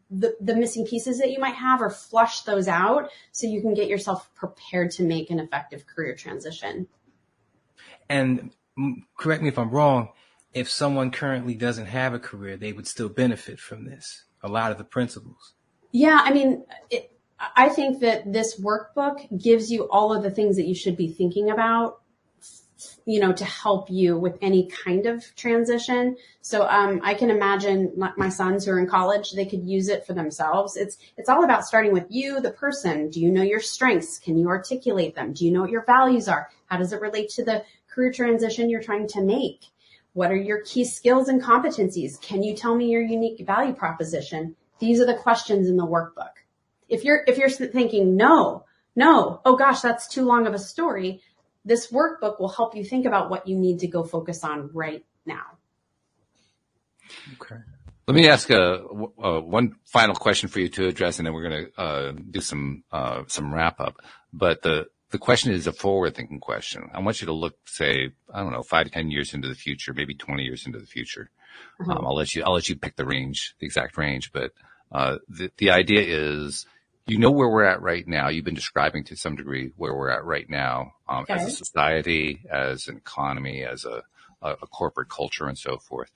Speaker 3: the missing pieces that you might have or flush those out so you can get yourself prepared to make an effective career transition. And
Speaker 2: correct me if I'm wrong, if someone currently doesn't have a career, they would still benefit from this, a lot of the principles.
Speaker 3: Yeah, I mean, I think that this workbook gives you all of the things that you should be thinking about, you know, to help you with any kind of transition. So I can imagine my sons who are in college, they could use it for themselves. It's all about starting with you, the person. Do you know your strengths? Can you articulate them? Do you know what your values are? How does it relate to the career transition you're trying to make? What are your key skills and competencies? Can you tell me your unique value proposition? These are the questions in the workbook. If you're thinking, no, oh gosh, that's too long of a story, this workbook will help you think about what you need to go focus on right now.
Speaker 1: Okay. Let me ask one final question for you to address, and then we're going to do some wrap up. But the question is a forward-thinking question. I want you to look, say, 5 to 10 years into the future, maybe 20 years into the future. Uh-huh. I'll let you pick the exact range. But the idea is, you know where we're at right now. You've been describing to some degree where we're at right now as a society, as an economy, as a corporate culture, and so forth.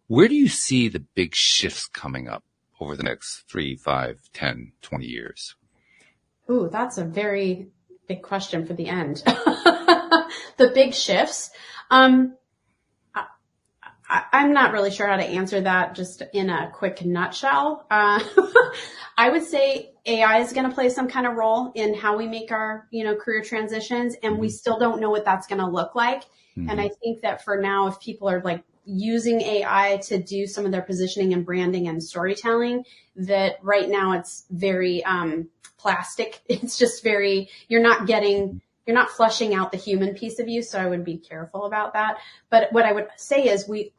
Speaker 1: Where do you see the big shifts coming up over the next 3, 5, 10, 20 years?
Speaker 3: Ooh, that's a very big question for the end. The big shifts. I'm not really sure how to answer that just in a quick nutshell. I would say AI is going to play some kind of role in how we make our, career transitions, and we still don't know what that's going to look like. Mm-hmm. And I think that for now, if people are like using AI to do some of their positioning and branding and storytelling, that right now it's very plastic. It's just you're not fleshing out the human piece of you. So I would be careful about that. But what I would say is I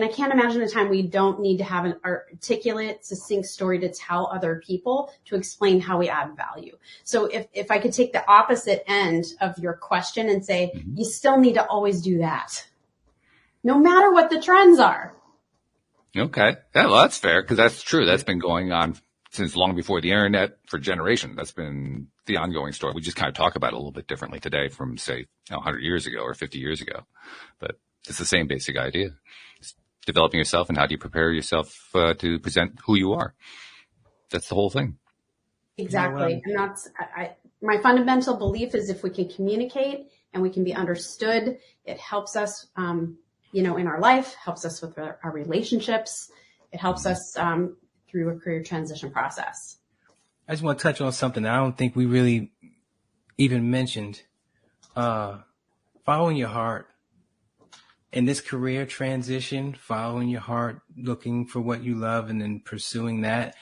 Speaker 3: can't imagine a time we don't need to have an articulate, succinct story to tell other people to explain how we add value. So if I could take the opposite end of your question and say, mm-hmm. you still need to always do that, no matter what the trends are.
Speaker 1: Okay. Yeah, well, that's fair, because that's true. That's been going on since long before the internet for generations. That's been the ongoing story. We just kind of talk about it a little bit differently today from, say, 100 years ago or 50 years ago. But it's the same basic idea. It's developing yourself, and how do you prepare yourself to present who you are? That's the whole thing.
Speaker 3: Exactly. And that's my fundamental belief is if we can communicate and we can be understood, it helps us in our life, helps us with our relationships. It helps us through a career transition process.
Speaker 2: I just want to touch on something that I don't think we really even mentioned. Following your heart. In this career transition, following your heart, looking for what you love and then pursuing that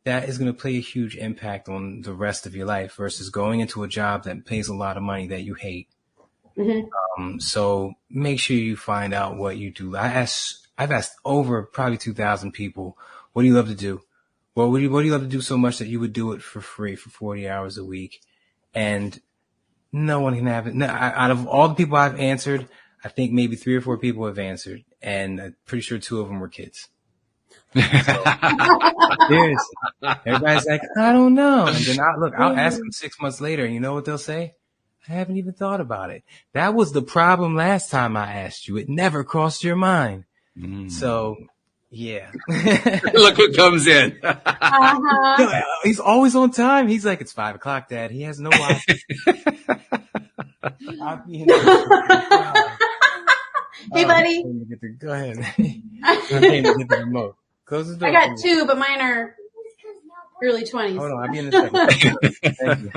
Speaker 2: is going to play a huge impact on the rest of your life versus going into a job that pays a lot of money that you hate. Mm-hmm. So make sure you find out what you do. I've asked over probably 2,000 people, what do you love to do? Well, what do you love to do so much that you would do it for free for 40 hours a week? And no one can have it. No, out of all the people I've answered, I think maybe 3 or 4 people have answered, and I'm pretty sure 2 of them were kids. So, seriously. Everybody's like, I don't know. And then I'll ask them 6 months later, and you know what they'll say? I haven't even thought about it. That was the problem last time I asked you. It never crossed your mind. So, yeah.
Speaker 1: Look who comes in.
Speaker 2: He's always on time. He's like, it's 5:00, Dad. He has no watch.
Speaker 3: Hey, buddy.
Speaker 2: Go ahead. I came to get the remote. Close the door.
Speaker 3: I got 2, but mine are early 20s.
Speaker 2: Hold on. I'll be in a second.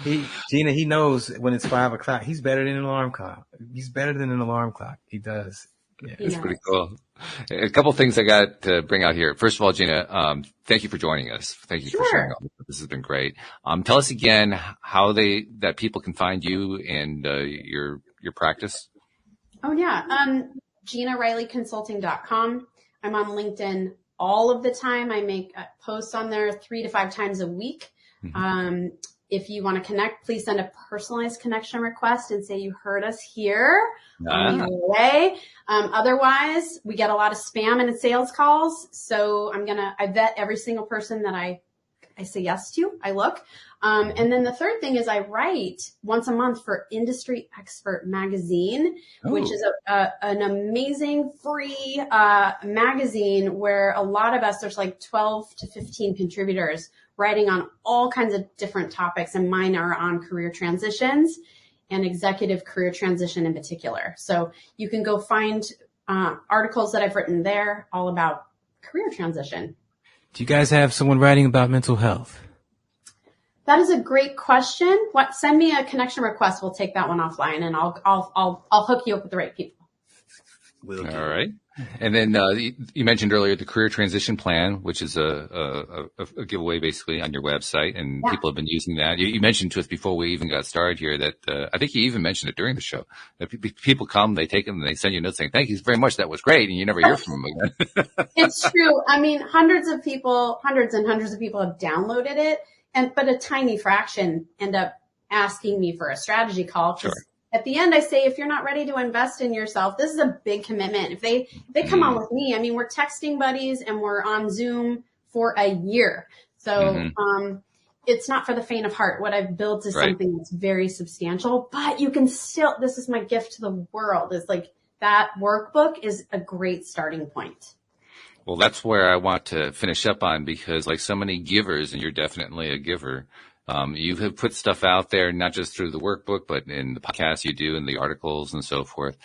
Speaker 2: Thank you. Gina, he knows when it's 5:00. He's better than an alarm clock. He's better than an alarm clock. He does. Yeah.
Speaker 1: It's pretty cool. A couple of things I got to bring out here. First of all, Gina, thank you for joining us. Thank you for sharing all this. This has been great. Tell us again how that people can find you and your practice.
Speaker 3: Oh yeah. GinaRileyConsulting.com. I'm on LinkedIn all of the time. I make posts on there 3 to 5 times a week. Mm-hmm. If you want to connect, please send a personalized connection request and say you heard us here on the way. Otherwise, we get a lot of spam and sales calls. So I vet every single person that I say yes to. I look. And then the third thing is I write once a month for Industry Expert Magazine, which is an amazing free magazine where a lot of us, there's like 12 to 15 contributors writing on all kinds of different topics, and mine are on career transitions and executive career transition in particular. So you can go find articles that I've written there all about career transition.
Speaker 2: Do you guys have someone writing about mental health?
Speaker 3: That is a great question. Send me a connection request. We'll take that one offline, and I'll hook you up with the right people.
Speaker 1: All right. And then you mentioned earlier the career transition plan, which is a giveaway basically on your website, and people have been using that. You mentioned to us before we even got started here that I think you even mentioned it during the show that people come, they take them, and they send you a note saying, "Thank you very much, that was great," and you never hear from them again.
Speaker 3: It's true. I mean, hundreds and hundreds of people have downloaded it, but a tiny fraction end up asking me for a strategy call. Sure. At the end, I say, if you're not ready to invest in yourself, this is a big commitment. If they come on with me, I mean, we're texting buddies and we're on Zoom for a year. So, it's not for the faint of heart. What I've built is something that's very substantial, but you can still, this is my gift to the world, is like that workbook is a great starting point.
Speaker 1: Well, that's where I want to finish up on, because like so many givers, and you're definitely a giver, you have put stuff out there, not just through the workbook, but in the podcasts you do and the articles and so forth.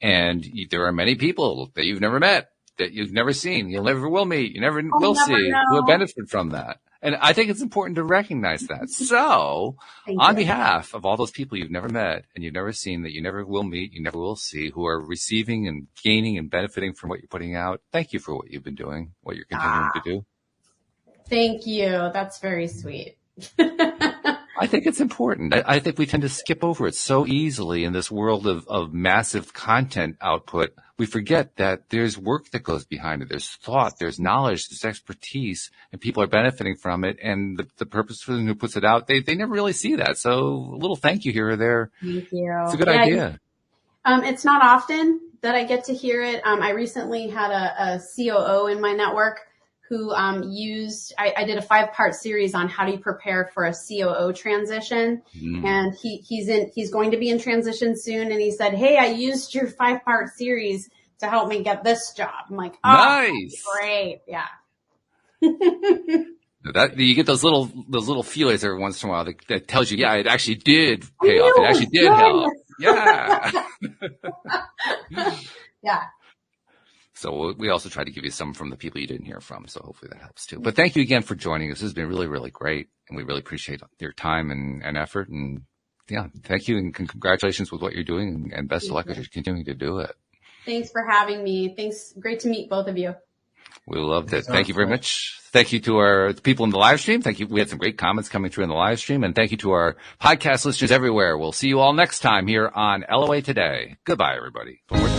Speaker 1: And there are many people that you've never met, that you've never seen, you'll never will meet, you never will see, who will benefit from that. And I think it's important to recognize that. So on behalf of all those people you've never met and you've never seen, that you never will meet, you never will see, who are receiving and gaining and benefiting from what you're putting out, thank you for what you've been doing, what you're continuing to do.
Speaker 3: Thank you. That's very sweet.
Speaker 1: I think it's important. I think we tend to skip over it so easily in this world of massive content output. We forget that there's work that goes behind it. There's thought, there's knowledge, there's expertise, and people are benefiting from it. And the purpose for who puts it out, they never really see that. So a little thank you here or there.
Speaker 3: Thank you.
Speaker 1: It's a good idea.
Speaker 3: It's not often that I get to hear it. I recently had a COO in my network who I did a 5-part series on how do you prepare for a COO transition. And he's going to be in transition soon. And he said, hey, I used your 5-part series to help me get this job. I'm like, oh,
Speaker 1: nice.
Speaker 3: Great. Yeah.
Speaker 1: That you get those little feelers every once in a while that tells you, yeah, it actually did pay off. It actually did help. Yeah.
Speaker 3: Yeah.
Speaker 1: So we also try to give you some from the people you didn't hear from. So hopefully that helps too. But thank you again for joining us. This has been really, really great. And we really appreciate your time and effort. And yeah, thank you and congratulations with what you're doing and best of luck as you're continuing to do it.
Speaker 3: Thanks for having me. Thanks. Great to meet both of you.
Speaker 1: We loved it. Thank you very much. Thank you to our people in the live stream. Thank you. We had some great comments coming through in the live stream. And thank you to our podcast listeners everywhere. We'll see you all next time here on LOA Today. Goodbye, everybody. One more time.